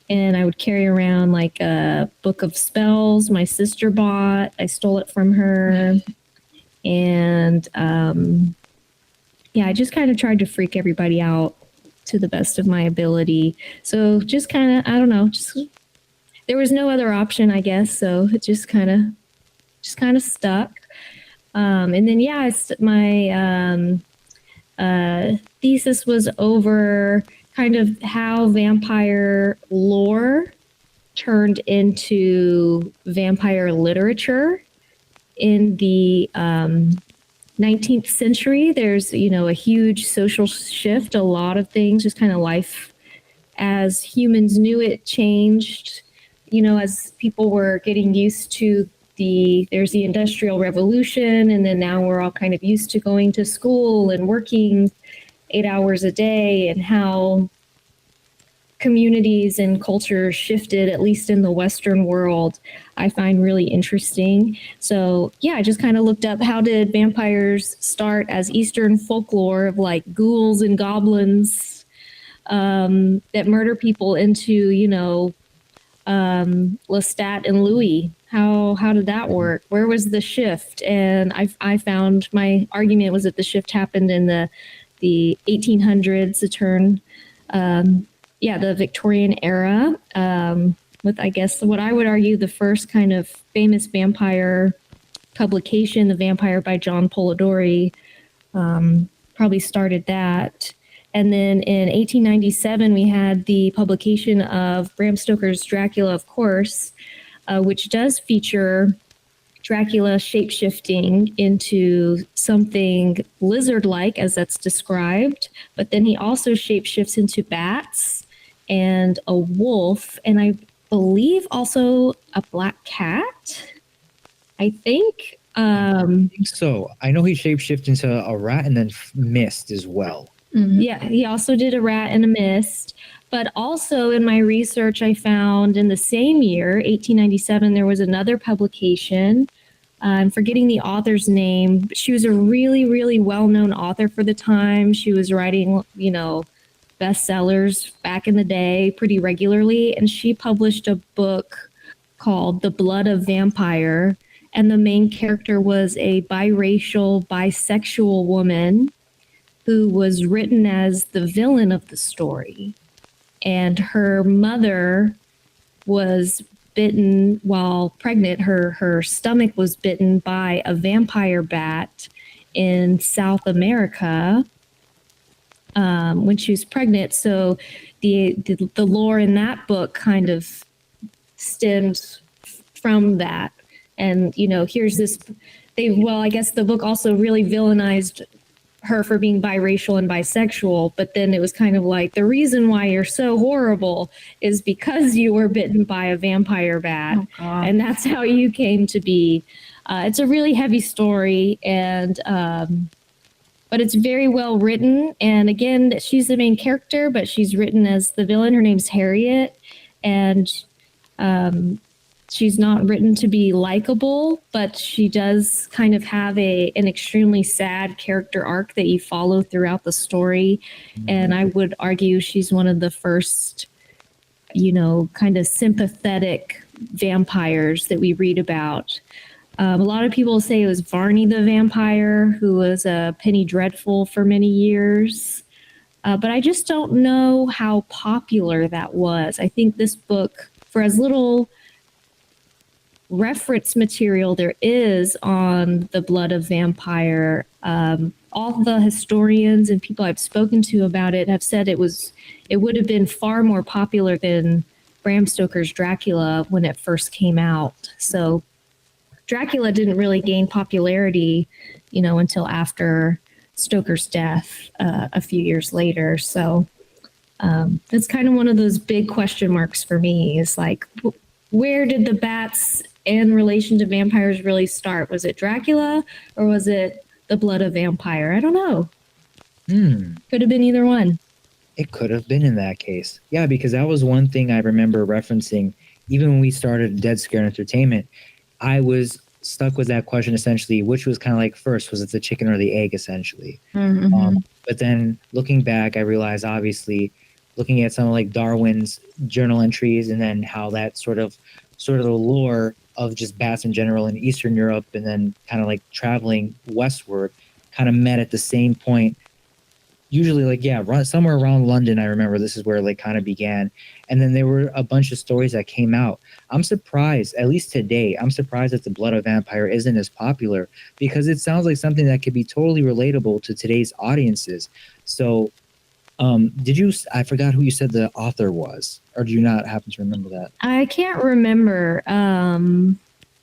And I would carry around like a book of spells my sister bought. I stole it from her. And yeah, I just kind of tried to freak everybody out to the best of my ability. So just kind of, I don't know, just there was no other option, I guess. So it just kind of stuck. And then, yeah, my thesis was over kind of how vampire lore turned into vampire literature in the 19th century. There's, you know, a huge social shift. A lot of things, just kind of life as humans knew it changed, you know, as people were getting used to there's the Industrial Revolution, and then now we're all kind of used to going to school and working 8 hours a day, and how communities and culture shifted, at least in the Western world, I find really interesting. So yeah, I just kind of looked up how did vampires start as Eastern folklore of like ghouls and goblins that murder people into, you know, Lestat and Louis. How did that work? Where was the shift? And I found my argument was that the shift happened in the 1800s, the turn, the Victorian era, with, I guess, what I would argue the first kind of famous vampire publication, The Vampire by John Polidori, probably started that. And then in 1897, we had the publication of Bram Stoker's Dracula, of course, which does feature Dracula shapeshifting into something lizard-like, as that's described. But then he also shapeshifts into bats and a wolf, and I believe also a black cat, I think. I think so. I know he shapeshifted into a rat and then mist as well. Yeah, he also did a rat and a mist. But also in my research, I found in the same year, 1897, there was another publication. I'm forgetting the author's name. But she was a really, really well-known author for the time. She was writing, you know, bestsellers back in the day pretty regularly. And she published a book called The Blood of Vampire. And the main character was a biracial, bisexual woman who was written as the villain of the story. And her mother was bitten while pregnant. Her stomach was bitten by a vampire bat in South America when she was pregnant. So the lore in that book kind of stems from that. And, you know, here's this, I guess the book also really villainized her for being biracial and bisexual, but then it was kind of like the reason why you're so horrible is because you were bitten by a vampire bat, and that's how you came to be. It's a really heavy story, and but it's very well written. And again, she's the main character, but she's written as the villain. Her name's Harriet, and she's not written to be likable, but she does kind of have an extremely sad character arc that you follow throughout the story. And I would argue she's one of the first, kind of sympathetic vampires that we read about. A lot of people say it was Varney the vampire, who was a Penny Dreadful for many years. But I just don't know how popular that was. I think this book, for as little reference material there is on the blood of vampire, all the historians and people I've spoken to about it have said it would have been far more popular than Bram Stoker's Dracula when it first came out. So Dracula didn't really gain popularity, until after Stoker's death a few years later. So it's kind of one of those big question marks for me, is like, where did the bats in relation to vampires really start? Was it Dracula or was it the blood of vampire? I don't know. Could have been either one. It could have been in that case. Yeah, because that was one thing I remember referencing. Even when we started Dead Scare Entertainment, I was stuck with that question essentially, which was kind of like first, was it the chicken or the egg essentially? But then looking back, I realized obviously looking at some of like Darwin's journal entries and then how that sort of the lore of just bats in general in Eastern Europe and then kind of like traveling westward kind of met at the same point. Usually somewhere around London, I remember this is where it like kind of began. And then there were a bunch of stories that came out. I'm surprised, at least today, that the blood of vampire isn't as popular because it sounds like something that could be totally relatable to today's audiences. So I forgot who you said the author was, or do you not happen to remember that? I can't remember.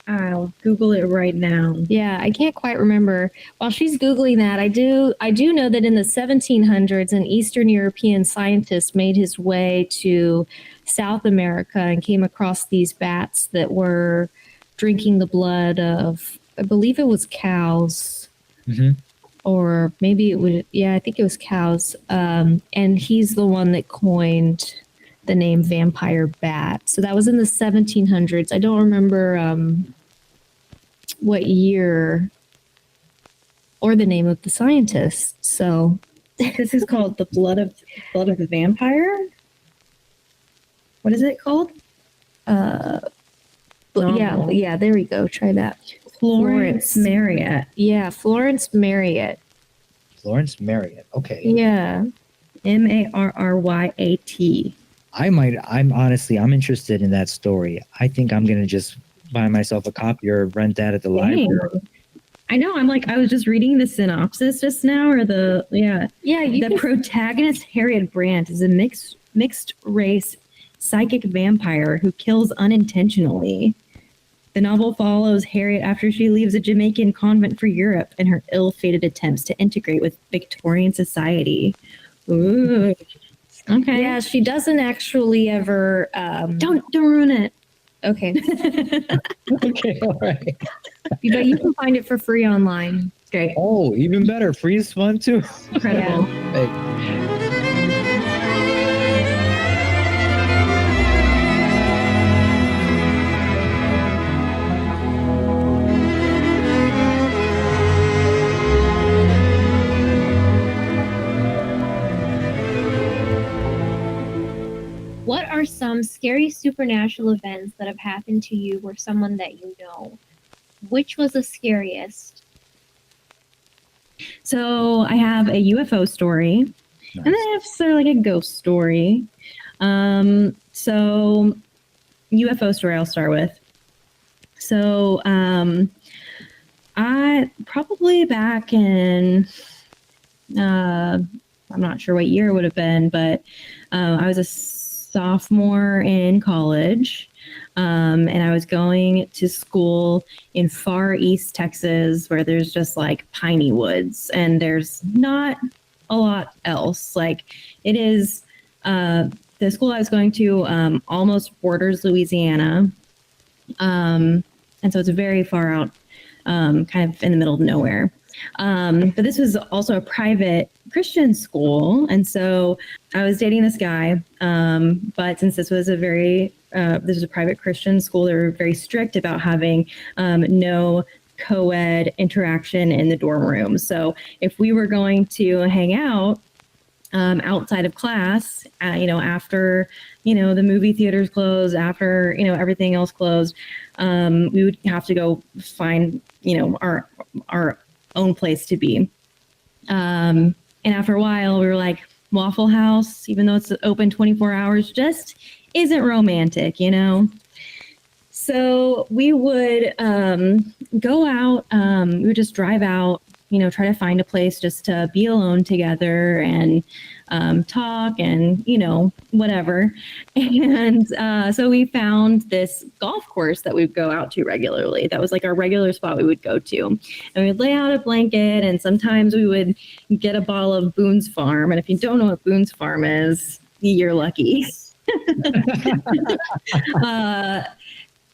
I'll Google it right now. Yeah, I can't quite remember. While she's Googling that, I do know that in the 1700s, an Eastern European scientist made his way to South America and came across these bats that were drinking the blood of, I believe it was cows. Or maybe I think it was cows. And he's the one that coined the name vampire bat. So that was in the 1700s. I don't remember what year or the name of the scientist. So this is called the blood of the vampire. What is it called? Yeah, there we go. Try that. Florence Marriott. Yeah, Florence Marriott. Florence Marriott. Okay. Yeah. Marryat. I'm interested in that story. I think I'm going to just buy myself a copy or rent that at the library. I know. I was just reading the synopsis just now, or the protagonist Harriet Brandt is a mixed race psychic vampire who kills unintentionally. The novel follows Harriet after she leaves a Jamaican convent for Europe and her ill-fated attempts to integrate with Victorian society. Ooh. Okay. Yeah, she doesn't actually ever. Don't ruin it. Okay. Okay, all right. But you can find it for free online. Great. Oh, even better. Free is fun too. Incredible. Hey. What are some scary supernatural events that have happened to you or someone that you know? Which was the scariest? So I have a UFO story, nice. And then I have sort of like a ghost story. So UFO story I'll start with. So I probably back in I'm not sure what year it would have been, but I was a sophomore in college. And I was going to school in far east Texas where there's just like piney woods and there's not a lot else. Like it is, the school I was going to almost borders Louisiana. And so it's very far out, kind of in the middle of nowhere. But this was also a private Christian school. And so I was dating this guy. But since this was this was a private Christian school, they were very strict about having no co-ed interaction in the dorm room. So if we were going to hang out outside of class, after, the movie theaters closed, after, everything else closed, we would have to go find, our own place to be. And after a while, we were like, Waffle House, even though it's open 24 hours, just isn't romantic, So we would go out, we would just drive out, try to find a place just to be alone together and talk and, whatever. And so we found this golf course that we'd go out to regularly. That was like our regular spot we would go to. And we'd lay out a blanket and sometimes we would get a bottle of Boone's Farm. And if you don't know what Boone's Farm is, you're lucky.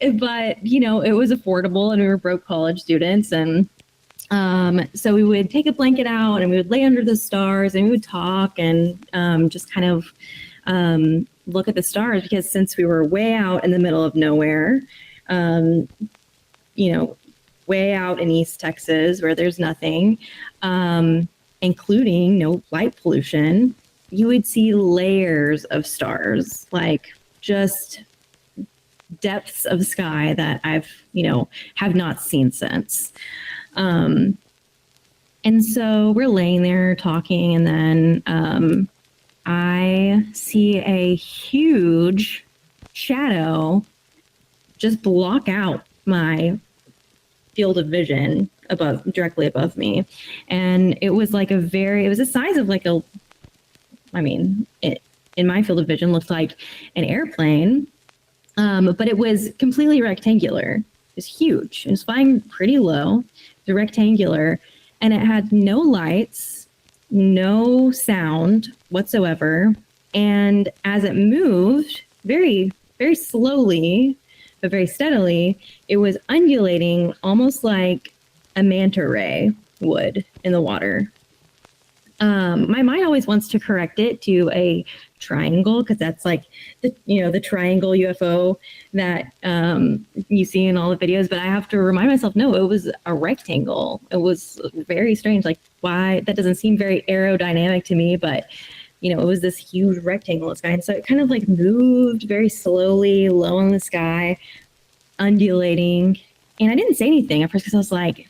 But, it was affordable and we were broke college students. And so we would take a blanket out and we would lay under the stars and we would talk and just kind of look at the stars because since we were way out in the middle of nowhere, way out in East Texas where there's nothing, including no light pollution, you would see layers of stars, like just depths of sky that I've, have not seen since. And so we're laying there talking and then I see a huge shadow just block out my field of vision directly above me. And it was like it was the size of like in my field of vision looked like an airplane, but it was completely rectangular. It was huge. It was flying pretty low. It was rectangular, and it had no lights, no sound whatsoever. And as it moved very, very slowly, but very steadily, it was undulating almost like a manta ray would in the water. My mind always wants to correct it to a triangle because that's like the triangle UFO that you see in all the videos. But I have to remind myself, no, it was a rectangle. It was very strange. Like, why? That doesn't seem very aerodynamic to me. But it was this huge rectangle in the sky, and so it kind of like moved very slowly, low in the sky, undulating. And I didn't say anything at first because I was like,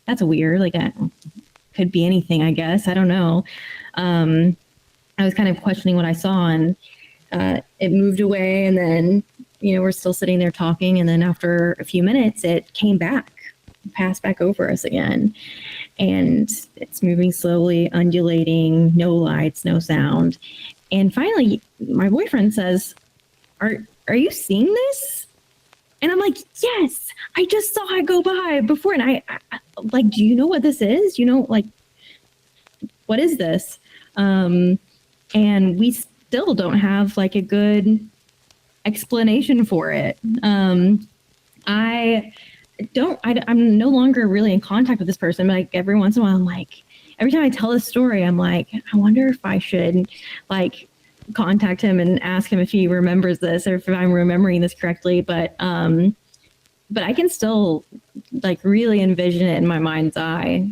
that's weird. Like, could be anything, I guess. I don't know. I was kind of questioning what I saw, and it moved away, and then, we're still sitting there talking, and then after a few minutes, it came back, passed back over us again, and it's moving slowly, undulating, no lights, no sound. And finally, my boyfriend says, are you seeing this? And I'm like, yes, I just saw it go by before. And I like, do you know what this is? Like, what is this? And we still don't have like a good explanation for it. I'm no longer really in contact with this person. But like every once in a while, I'm like, every time I tell this story, I'm like, I wonder if I should like contact him and ask him if he remembers this or if I'm remembering this correctly. But I can still like really envision it in my mind's eye.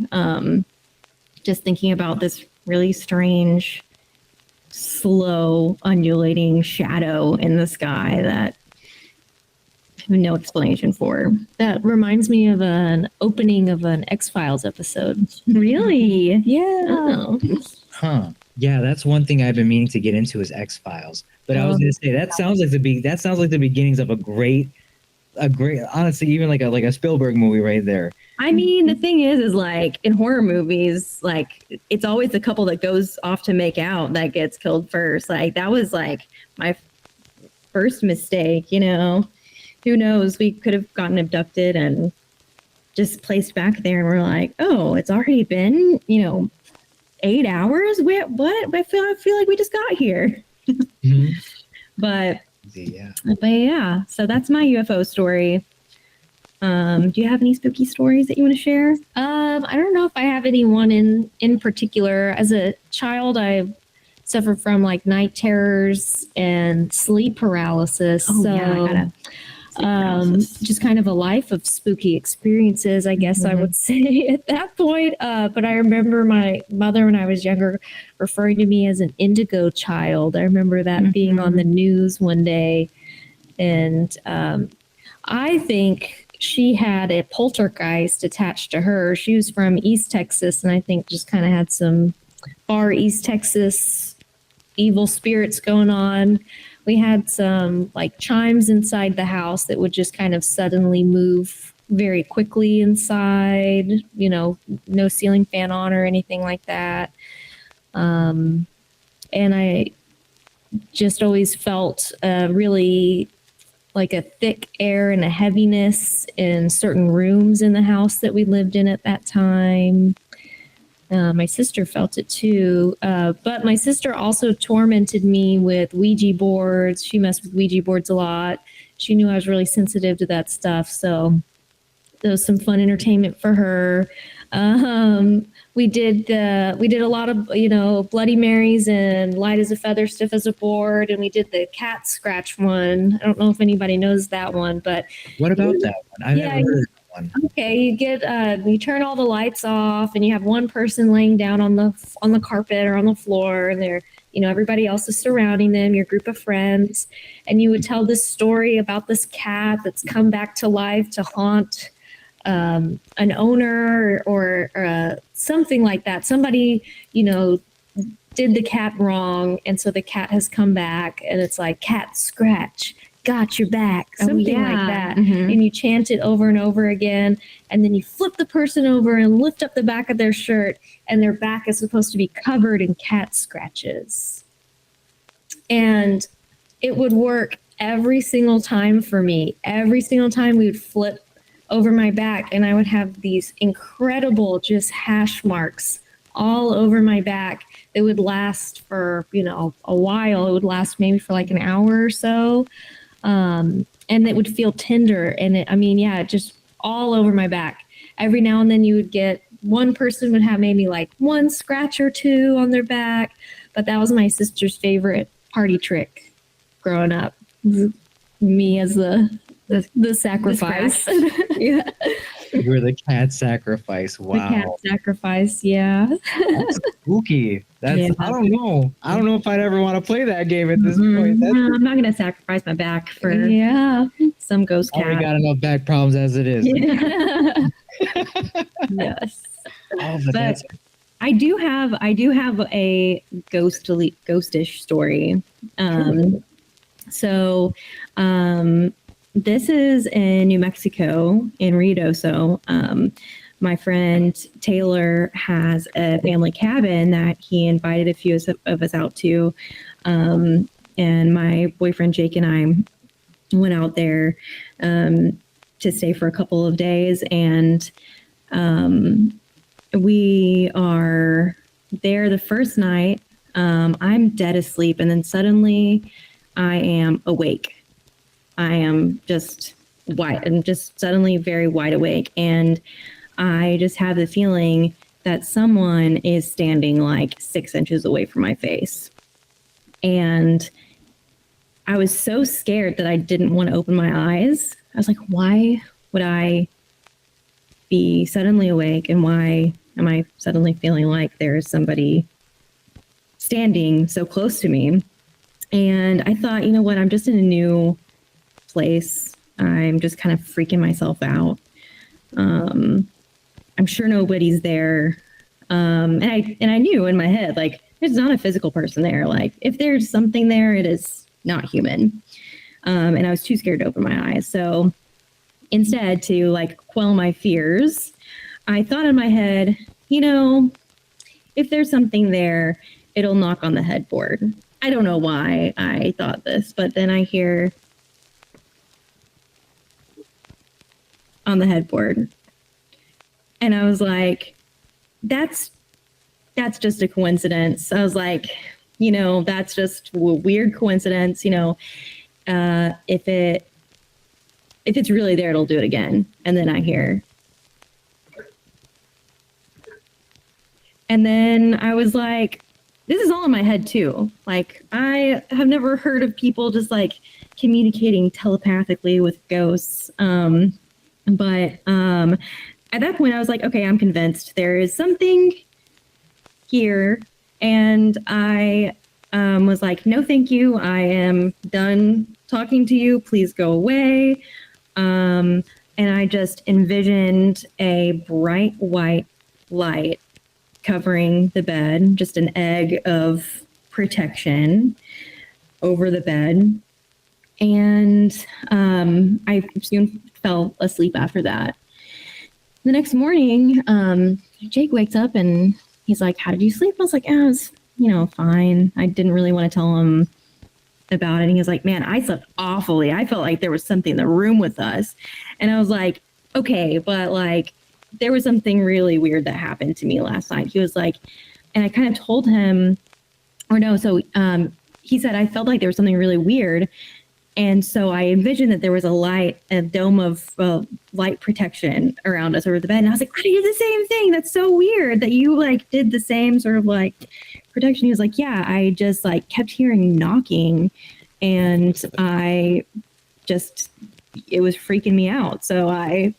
Just thinking about this really strange, slow, undulating shadow in the sky that I have no explanation for. That reminds me of an opening of an X-Files episode. Really? Yeah. Oh. Huh. Yeah, that's one thing I've been meaning to get into is X-Files. But I was gonna say that sounds like the beginnings of a great, honestly, even like a Spielberg movie right there. I mean, the thing is like in horror movies, like it's always the couple that goes off to make out that gets killed first. Like that was like my first mistake, you know. Who knows? We could have gotten abducted and just placed back there, and we're like, oh, it's already been, 8 hours. What? I feel like we just got here. Mhm. But Yeah. yeah, so that's my UFO story. Do you have any spooky stories that you want to share? I don't know if I have anyone in particular. As a child, I suffered from like night terrors and sleep paralysis. Oh, so yeah, I gotta sleep paralysis. just kind of a life of spooky experiences, I guess I would say at that point. But I remember my mother when I was younger referring to me as an indigo child. I remember that being on the news one day. And I think she had a poltergeist attached to her. She was from East Texas, and I think just kind of had some far East Texas evil spirits going on. We had some like chimes inside the house that would just kind of suddenly move very quickly inside, no ceiling fan on or anything like that. And I just always felt really like a thick air and a heaviness in certain rooms in the house that we lived in at that time. My sister felt it too, but my sister also tormented me with Ouija boards. She messed with Ouija boards a lot. She knew I was really sensitive to that stuff, so there was some fun entertainment for her. We did a lot of Bloody Marys and light as a feather, stiff as a board, and we did the cat scratch one. I don't know if anybody knows that one, but What about that one? I never heard of that one. okay, you turn all the lights off, and you have one person laying down on the carpet or on the floor, and they're everybody else is surrounding them, your group of friends, and you would tell this story about this cat that's come back to life to haunt an owner or something like that. Somebody, did the cat wrong, and so the cat has come back, and it's like cat scratch, got your back, something like that. And you chant it over and over again, and then you flip the person over and lift up the back of their shirt, and their back is supposed to be covered in cat scratches. And it would work every single time for me. Every single time we would flip over my back, and I would have these incredible just hash marks all over my back that would last for a while. It would last maybe for like an hour or so, and it would feel tender, and just all over my back. Every now and then you would get one person would have maybe like one scratch or two on their back, but that was my sister's favorite party trick growing up. Me as the sacrifice. Yeah. You were the cat sacrifice. Wow. The cat sacrifice, yeah. That's spooky. That's Yeah. I don't know. I don't know if I'd ever want to play that game at this point. That's No, I'm not gonna sacrifice my back for Yeah. some ghost I already cat. got enough back problems as it is. Yes. Oh, but But that's I do have a ghostish story. So this is in New Mexico in Ruidoso. My friend Taylor has a family cabin that he invited a few of us out to. And my boyfriend Jake and I went out there to stay for a couple of days, and we are there the first night. I'm dead asleep, and then suddenly I am awake. I am just wide. I'm just suddenly very wide awake, and I just have the feeling that someone is standing like 6 inches away from my face. And I was so scared that I didn't want to open my eyes. I was like, why would I be suddenly awake, and why am I suddenly feeling like there is somebody standing so close to me? And I thought, you know what, I'm just in a new place. I'm just kind of freaking myself out. I'm sure nobody's there. And I knew in my head, like, there's not a physical person there. Like, if there's something there, it is not human. And I was too scared to open my eyes. So instead, to like quell my fears, I thought in my head, if there's something there, it'll knock on the headboard. I don't know why I thought this, but then I hear on the headboard, and I was like, that's just a coincidence. I was like, that's just a weird coincidence. If it's really there, it'll do it again. And then I hear. And then I was like, this is all in my head too. Like, I have never heard of people just like communicating telepathically with ghosts. But at that point I was like, okay, I'm convinced there is something here. And I was like, no, thank you. I am done talking to you. Please go away. And I just envisioned a bright white light covering the bed, just an egg of protection over the bed. And I soon fell asleep after that. The next morning, Jake wakes up and he's like, how did you sleep? I was like, I was, fine. I didn't really want to tell him about it. And he was like, man, I slept awfully. I felt like there was something in the room with us. And I was like, okay, but like, there was something really weird that happened to me last night. He was like, and I kind of told him, he said, I felt like there was something really weird. And so I envisioned that there was a dome of light protection around us over the bed. And I was like, I did the same thing. That's so weird that you like did the same sort of like protection. He was like, yeah, I just like kept hearing knocking and it was freaking me out. So I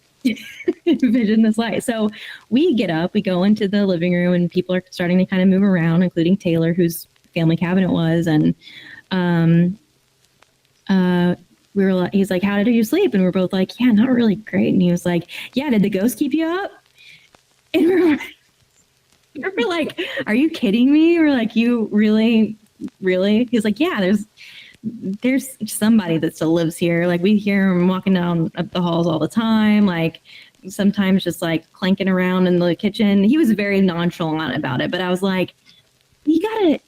envisioned this light. So we get up, we go into the living room and people are starting to kind of move around, including Taylor, whose family cabinet was. And we were like, he's like, how did you sleep? And we're both like, yeah, not really great. And he was like, yeah, did the ghost keep you up? And we're like, are you kidding me? We're like, you really? He's like, yeah, there's somebody that still lives here. Like we hear him walking down up the halls all the time. Like sometimes just like clanking around in the kitchen. He was very nonchalant about it, but I was like, you gotta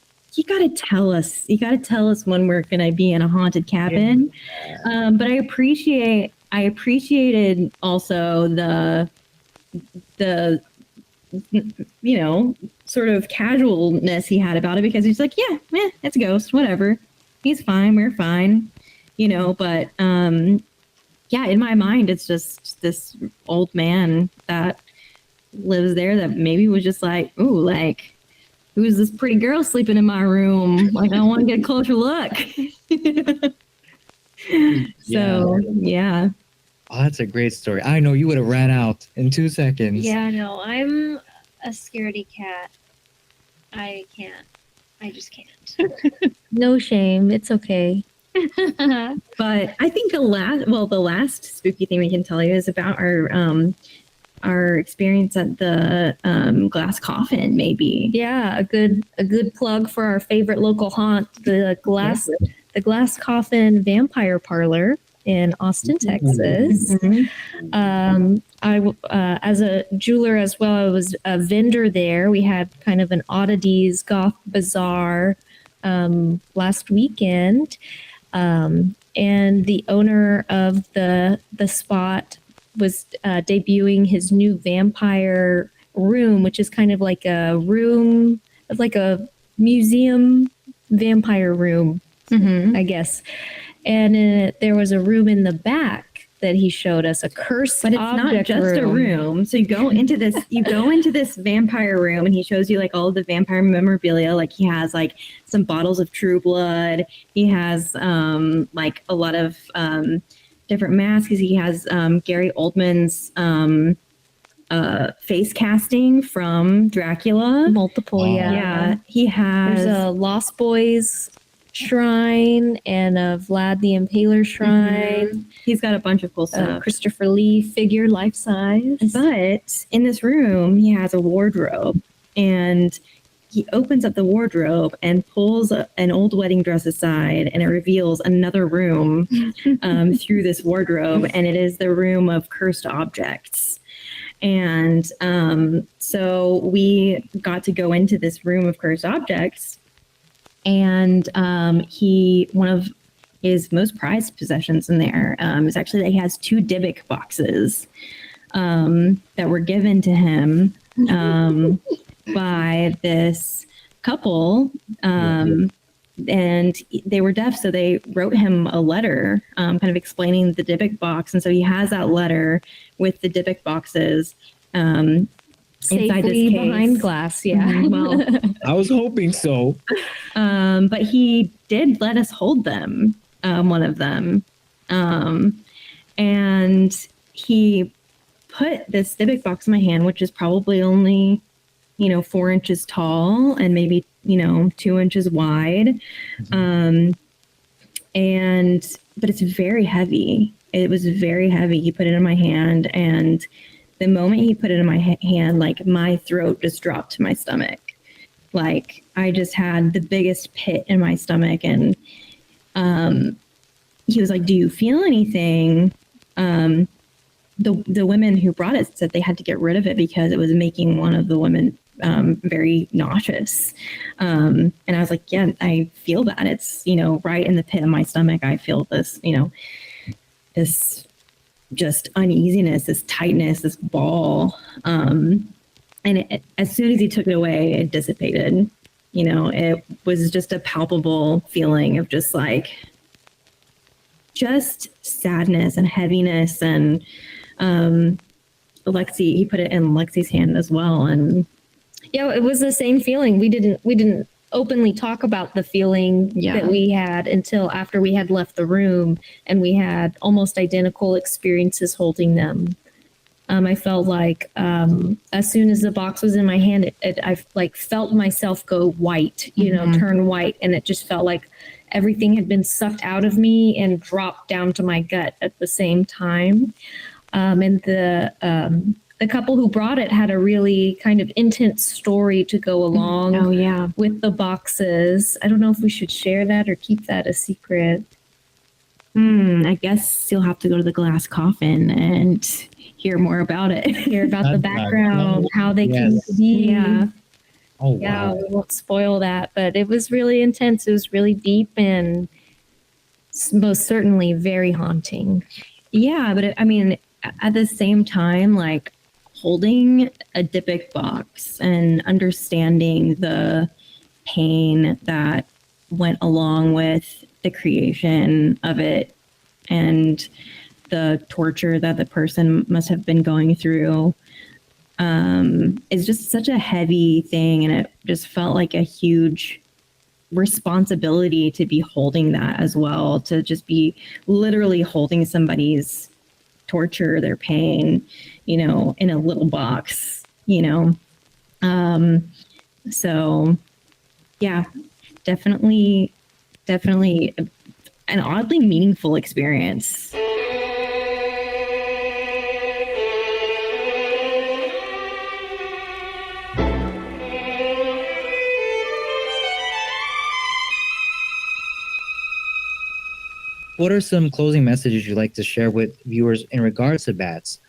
tell us. You gotta tell us when we're gonna be in a haunted cabin. Yeah. But I appreciated also the sort of casualness he had about it, because he's like, yeah, it's a ghost, whatever. He's fine, we're fine, but yeah, in my mind, it's just this old man that lives there that maybe was just like, ooh, like, who's this pretty girl sleeping in my room? Like, I want to get a closer look. So, yeah. Oh, that's a great story. I know you would have ran out in 2 seconds. Yeah, no, I'm a scaredy cat. I can't. I just can't. No shame. It's okay. But I think the last spooky thing we can tell you is about our experience at the Glass Coffin, maybe. Yeah, a good plug for our favorite local haunt, the Glass Coffin Vampire Parlor in Austin, Texas. Mm-hmm. I as a jeweler as well, I was a vendor there. We had kind of an oddities goth bazaar last weekend, and the owner of the spot was debuting his new vampire room, which is kind of like a room, like a museum vampire room, I guess. And there was a room in the back that he showed us, a cursed but it's not just a room. So you go into this vampire room, and he shows you like all of the vampire memorabilia. Like he has like some bottles of True Blood. He has like a lot of different masks. He has Gary Oldman's face casting from Dracula. Multiple, yeah. He has there's a Lost Boys shrine and a Vlad the Impaler shrine. Mm-hmm. He's got a bunch of cool stuff. Christopher Lee figure, life size. But in this room, he has a wardrobe, and he opens up the wardrobe and pulls an old wedding dress aside, and it reveals another room through this wardrobe, and it is the room of cursed objects. And so we got to go into this room of cursed objects, And one of his most prized possessions in there is actually that he has 2 Dybbuk boxes that were given to him by this couple. And they were deaf, so they wrote him a letter kind of explaining the Dybbuk box. And so he has that letter with the Dybbuk boxes inside this Safely case. behind glass. Yeah. Well, I was hoping so. but he did let us hold them, one of them. And he put this Dybbuk box in my hand, which is probably only, 4 inches tall and maybe, 2 inches wide. But it's very heavy. It was very heavy. He put it in my hand, and the moment he put it in my hand, like my throat just dropped to my stomach. Like I just had the biggest pit in my stomach. And he was like, "Do you feel anything?" The women who brought it said they had to get rid of it because it was making one of the women very nauseous. And I was like, "Yeah, I feel that. It's, right in the pit of my stomach. I feel this, this just uneasiness, this tightness, this ball." And as soon as he took it away, it dissipated. It was just a palpable feeling of just sadness and heaviness. And he put it in Lexi's hand as well. And Yeah, it was the same feeling. We didn't openly talk about the feeling that we had until after we had left the room, and we had almost identical experiences holding them. I felt like as soon as the box was in my hand, I felt myself go white, turn white, and it just felt like everything had been sucked out of me and dropped down to my gut at the same time. And the couple who brought it had a really kind of intense story to go along with the boxes. I don't know if we should share that or keep that a secret. I guess you'll have to go to the glass coffin and hear more about it. Hear about the background, how they came to be. Yeah. Oh, Yeah, wow. we won't spoil that, but it was really intense. It was really deep and most certainly very haunting. Yeah, but at the same time, holding a Dybbuk box and understanding the pain that went along with the creation of it and the torture that the person must have been going through is just such a heavy thing. And it just felt like a huge responsibility to be holding that as well, to just be literally holding somebody's torture, their pain, in a little box, so yeah, definitely an oddly meaningful experience. What are some closing messages you'd like to share with viewers in regards to bats?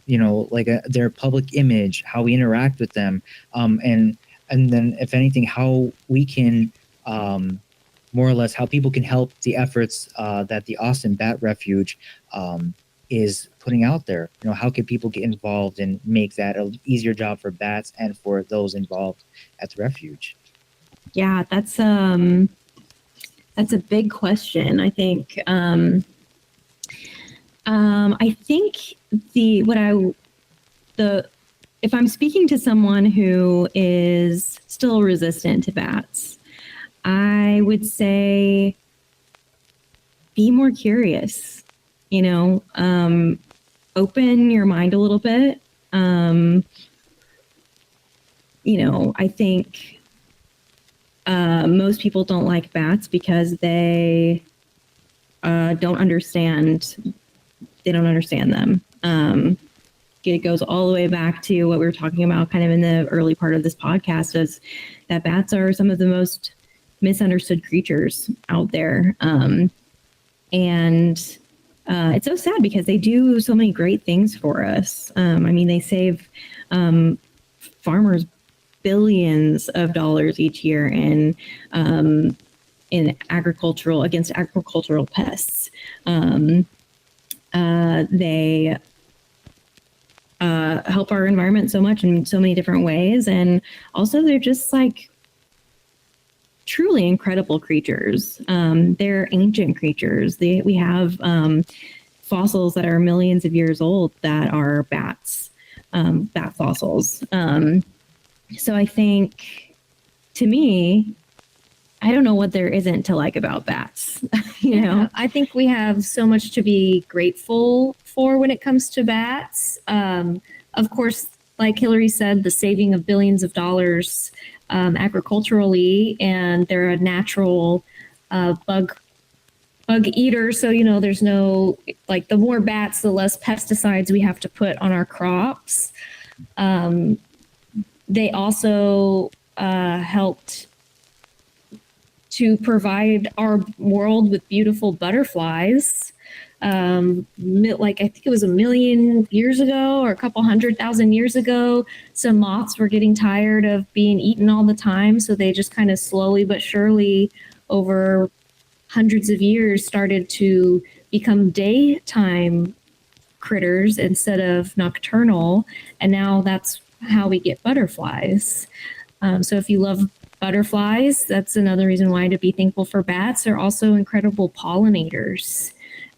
Their public image, how we interact with them, and then, if anything, how we can, more or less, how people can help the efforts that the Austin Bat Refuge is putting out there. How can people get involved and make that an easier job for bats and for those involved at the refuge? Yeah, that's a big question. I think if I'm speaking to someone who is still resistant to bats, I would say be more curious. Open your mind a little bit. I think most people don't like bats because they don't understand. They don't understand them. It goes all the way back to what we were talking about kind of in the early part of this podcast, is that bats are some of the most misunderstood creatures out there. And it's so sad because they do so many great things for us. They save farmers' billions of dollars each year in against agricultural pests. They help our environment so much in so many different ways, and also they're just like truly incredible creatures. They're ancient creatures. We have fossils that are millions of years old that are bats, bat fossils. So I think, to me, I don't know what there isn't to like about bats. You know, Yeah, I think we have so much to be grateful for when it comes to bats. Of course, like Hilary said, the saving of billions of dollars agriculturally, and they're a natural bug eater. So, you know, there's no, like, the more bats, the less pesticides we have to put on our crops. They also helped to provide our world with beautiful butterflies. Like, I think it was 1 million years ago or a couple 100,000 years ago, some moths were getting tired of being eaten all the time. So they just kind of slowly but surely over hundreds of years started to become daytime critters instead of nocturnal. And now that's how we get butterflies. So if you love butterflies, that's another reason why to be thankful for bats. They're also incredible pollinators.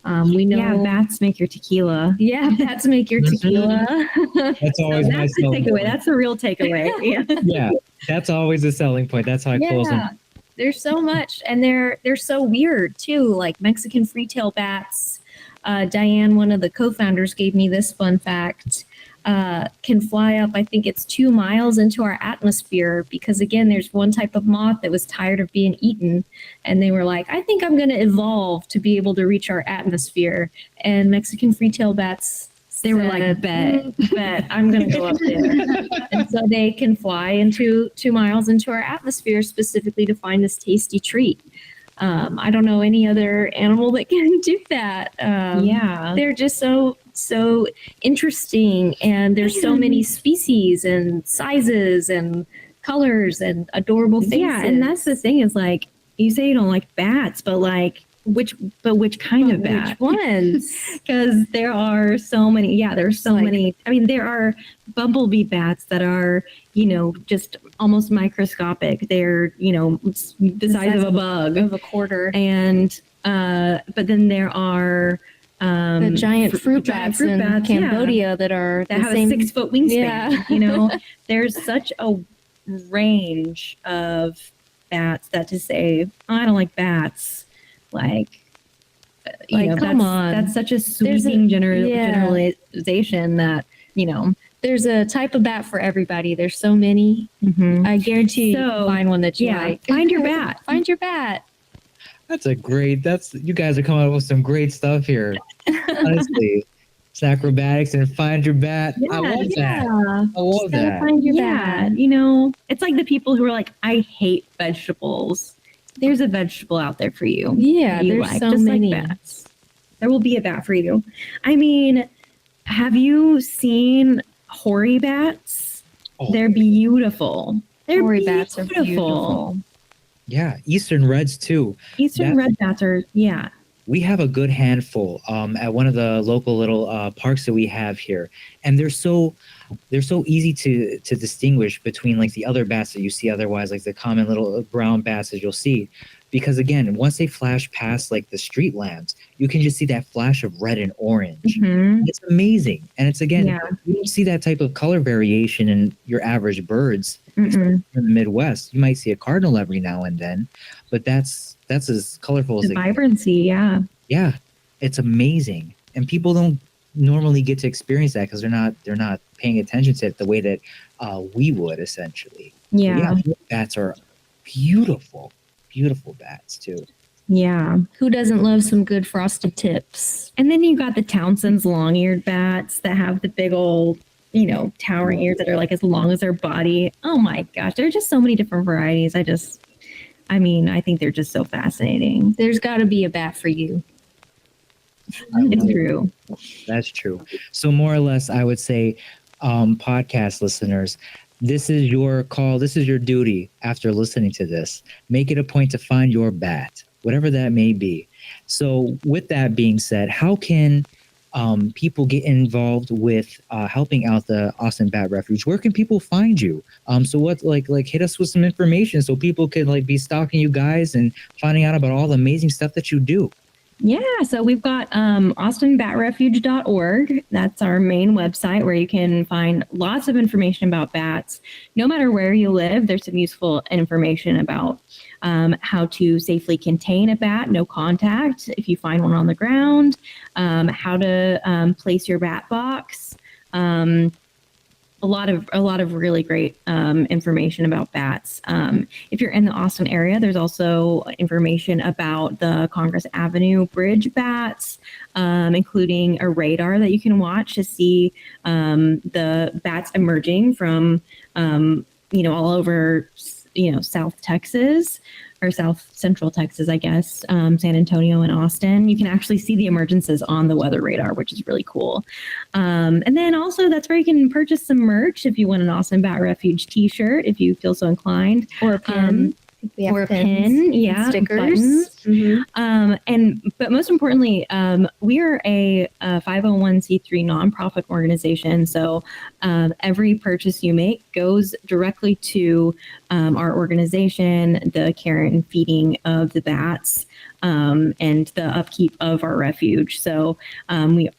We know bats make your tequila. Yeah, bats make your tequila. That's always my That's the selling takeaway. point. That's the real takeaway. Yeah. Yeah, that's always a selling point. That's how I close them. Yeah, there's so much, and they're so weird too. Like Mexican free-tail bats. Diane, one of the co-founders, gave me this fun fact. Can fly up, I think it's 2 miles into our atmosphere, because again, there's one type of moth that was tired of being eaten, and they were like, I think I'm going to evolve to be able to reach our atmosphere. And Mexican free-tail bats, They were like, bet. I'm going to go up there. And so they can fly into 2 miles into our atmosphere specifically to find this tasty treat. I don't know any other animal that can do that. Yeah. They're just so interesting, and there's so many species and sizes and colors and adorable faces. Yeah, and that's the thing is, like, you say you don't like bats, but like which kind of bat? Which ones? Because there are so many. Yeah, there's so many. I mean, there are bumblebee bats that are, you know, just almost microscopic. They're, you know, the size of a bug, of a quarter. and but then there are The giant fruit bats in Cambodia that are that the have same, a 6 foot wingspan. Yeah. You know, there's such a range of bats that to say, oh, I don't like bats, like, you Like, know, come on. that's such a There's sweeping yeah. generalization that, you know. There's a type of bat for everybody. There's so many. I guarantee you So, can find one that you yeah, like. find your bat. Find your bat. You guys are coming up with some great stuff here. Honestly, it's acrobatics and find your bat. I love that. I love that. Find your Yeah, bat. you know, it's like the people who are like, I hate vegetables. There's a vegetable out there for you. Yeah, that you there's like, so just many. like bats. There will be a bat for you. I mean, have you seen hoary bats? Oh. They're beautiful. They're Hoary bats are beautiful. Yeah, Eastern Reds too. Eastern red bats are, yeah. We have a good handful at one of the local little parks that we have here, and they're so easy to distinguish between like the other bats that you see otherwise, like the common little brown bats that you'll see, because again, once they flash past like the street lamps, you can just see that flash of red and orange. Mhm. It's amazing, and it's again, Yeah. you don't see that type of color variation in your average birds. Mm-mm. In the Midwest, you might see a cardinal every now and then, but that's as colorful as The it gets. vibrancy, yeah. Yeah, it's amazing, and people don't normally get to experience that because they're not paying attention to it the way that we would essentially. But Yeah. bats are beautiful bats too. Yeah. Who doesn't love some good frosted tips? And then you got the Townsend's long-eared bats that have the big old, you know, towering ears that are like as long as their body. Oh my gosh, there are just so many different varieties. I think they're just so fascinating. There's got to be a bat for you. It's true. That's true. So more or less, I would say, podcast listeners, this is your call. This is your duty after listening to this. Make it a point to find your bat, whatever that may be. So with that being said, how can people get involved with helping out the Austin Bat Refuge? Where can people find you? So what, like hit us with some information so people could like be stalking you guys and finding out about all the amazing stuff that you do. Yeah, so we've got austinbatrefuge.org. That's our main website where you can find lots of information about bats. No matter where you live, there's some useful information about how to safely contain a bat, no contact, if you find one on the ground, how to place your bat box. A lot of really great information about bats. If you're in the Austin area, there's also information about the Congress Avenue Bridge bats, including a radar that you can watch to see the bats emerging from all over South Texas. Or South Central Texas, I guess, San Antonio and Austin. You can actually see the emergences on the weather radar, which is really cool. And then also that's where you can purchase some merch if you want an Austin Bat Refuge t-shirt, if you feel so inclined. Or a pin. Or a pin, yeah, stickers. But most importantly, we are a 501c3 nonprofit organization. So every purchase you make goes directly to our organization, the care and feeding of the bats, and the upkeep of our refuge. So we,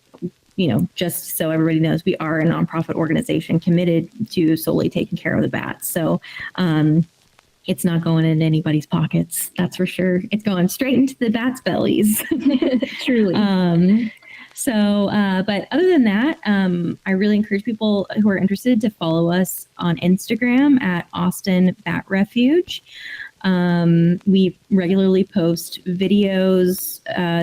just so everybody knows, we are a nonprofit organization committed to solely taking care of the bats. So it's not going into anybody's pockets, that's for sure. It's going straight into the bats' bellies. Truly. But other than that, I really encourage people who are interested to follow us on Instagram at Austin Bat Refuge. We regularly post videos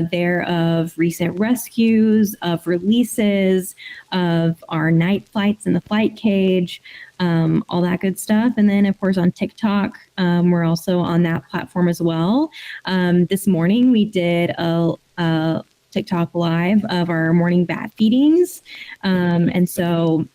there of recent rescues, of releases, of our night flights in the flight cage, all that good stuff. And then, of course, on TikTok, we're also on that platform as well. This morning, we did a TikTok live of our morning bat feedings. And so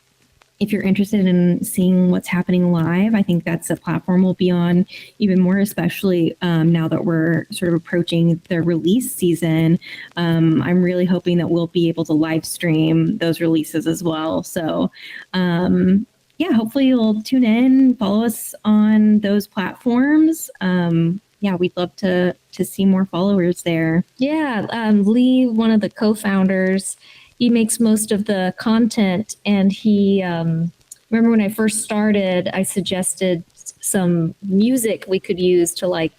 if you're interested in seeing what's happening live, I think that's a platform we'll be on even more, especially now that we're sort of approaching the release season. I'm really hoping that we'll be able to live stream those releases as well. So hopefully you'll tune in, follow us on those platforms. We'd love to see more followers there. Yeah, Lee, one of the co-founders, he makes most of the content, and he remember when I first started, I suggested some music we could use to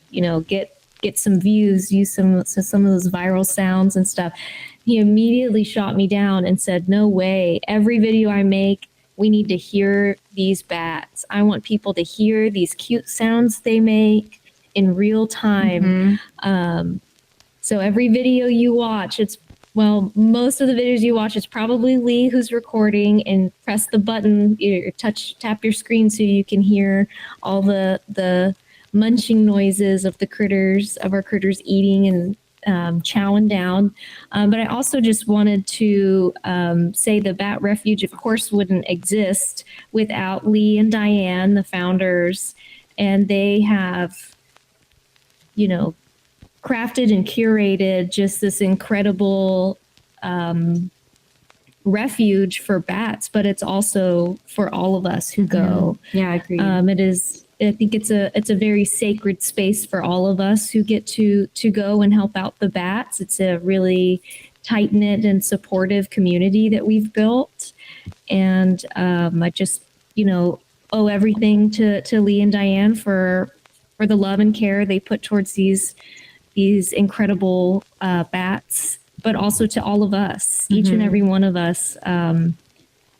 get some views, use some of those viral sounds and stuff. He immediately shot me down and said, "No way! Every video I make, we need to hear these bats. I want people to hear these cute sounds they make in real time." Mm-hmm. So every video you watch, most of the videos you watch, it's probably Lee who's recording, and press the button, tap your screen so you can hear all the munching noises of our critters eating and chowing down. But I also just wanted to say the Bat Refuge, of course, wouldn't exist without Lee and Diane, the founders, and they have, crafted and curated just this incredible refuge for bats, but it's also for all of us who go. Yeah, I agree. It is. I think it's a very sacred space for all of us who get to go and help out the bats. It's a really tight knit and supportive community that we've built, and I just owe everything to Lee and Diane for the love and care they put towards these incredible bats, but also to all of us, each and every one of us.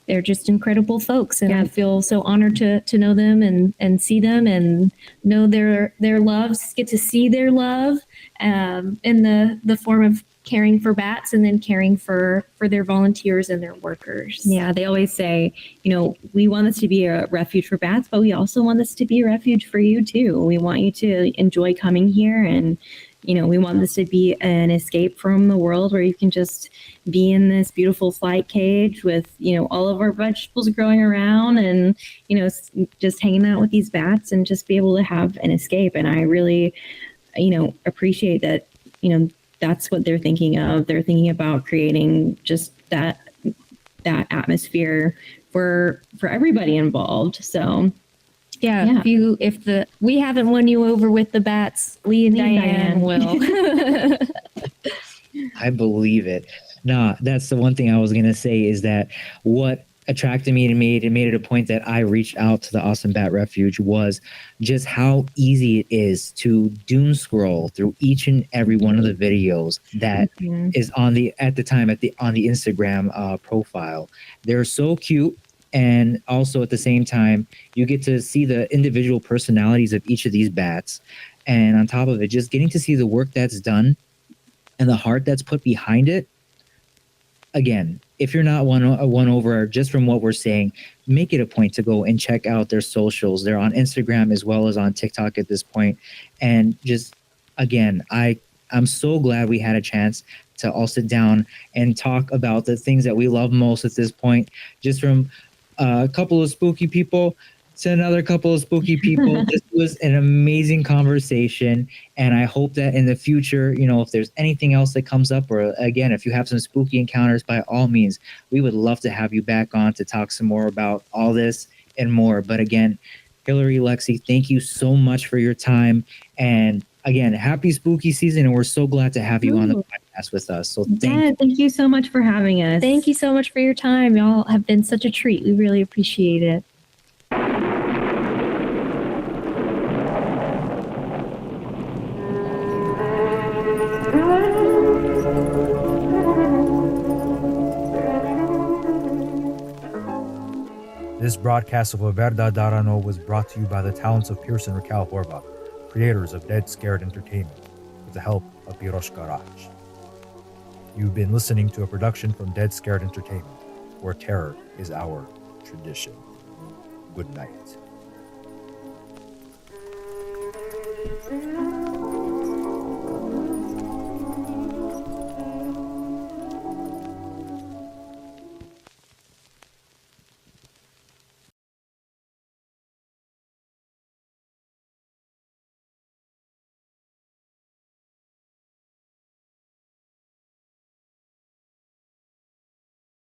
They're just incredible folks, and I feel so honored to know them and see them and know their loves, get to see their love in the form of caring for bats and then caring for their volunteers and their workers. Yeah, they always say, we want this to be a refuge for bats, but we also want this to be a refuge for you too. We want you to enjoy coming here and we want this to be an escape from the world where you can just be in this beautiful flight cage with, all of our vegetables growing around and, just hanging out with these bats and just be able to have an escape. And I really, appreciate that, that's what they're thinking of. They're thinking about creating just that atmosphere for everybody involved. So Yeah. We haven't won you over with the bats, Lee and Diane will. I believe it. No, that's the one thing I was gonna say is that what attracted me to made it a point that I reached out to the Austin Bat Refuge was just how easy it is to doom scroll through each and every one of the videos that is on the Instagram profile. They're so cute. And also at the same time, you get to see the individual personalities of each of these bats. And on top of it, just getting to see the work that's done and the heart that's put behind it. Again, if you're not won over just from what we're saying, make it a point to go and check out their socials. They're on Instagram as well as on TikTok at this point. And just, again, I'm so glad we had a chance to all sit down and talk about the things that we love most at this point, just from a couple of spooky people to another couple of spooky people. This was an amazing conversation, and I hope that in the future, if there's anything else that comes up, or again, if you have some spooky encounters, by all means, we would love to have you back on to talk some more about all this and more. But again, Hilary, Lexi, thank you so much for your time, and again, happy spooky season, and we're so glad to have you on the podcast with us. So thank you so much for having us. Thank you so much for your time. Y'all have been such a treat. We really appreciate it. This broadcast of Verda Darano was brought to you by the talents of Pearson Raquel Horvath, creators of Dead Scared Entertainment, with the help of Piroshka Raj. You've been listening to a production from Dead Scared Entertainment, where terror is our tradition. Good night.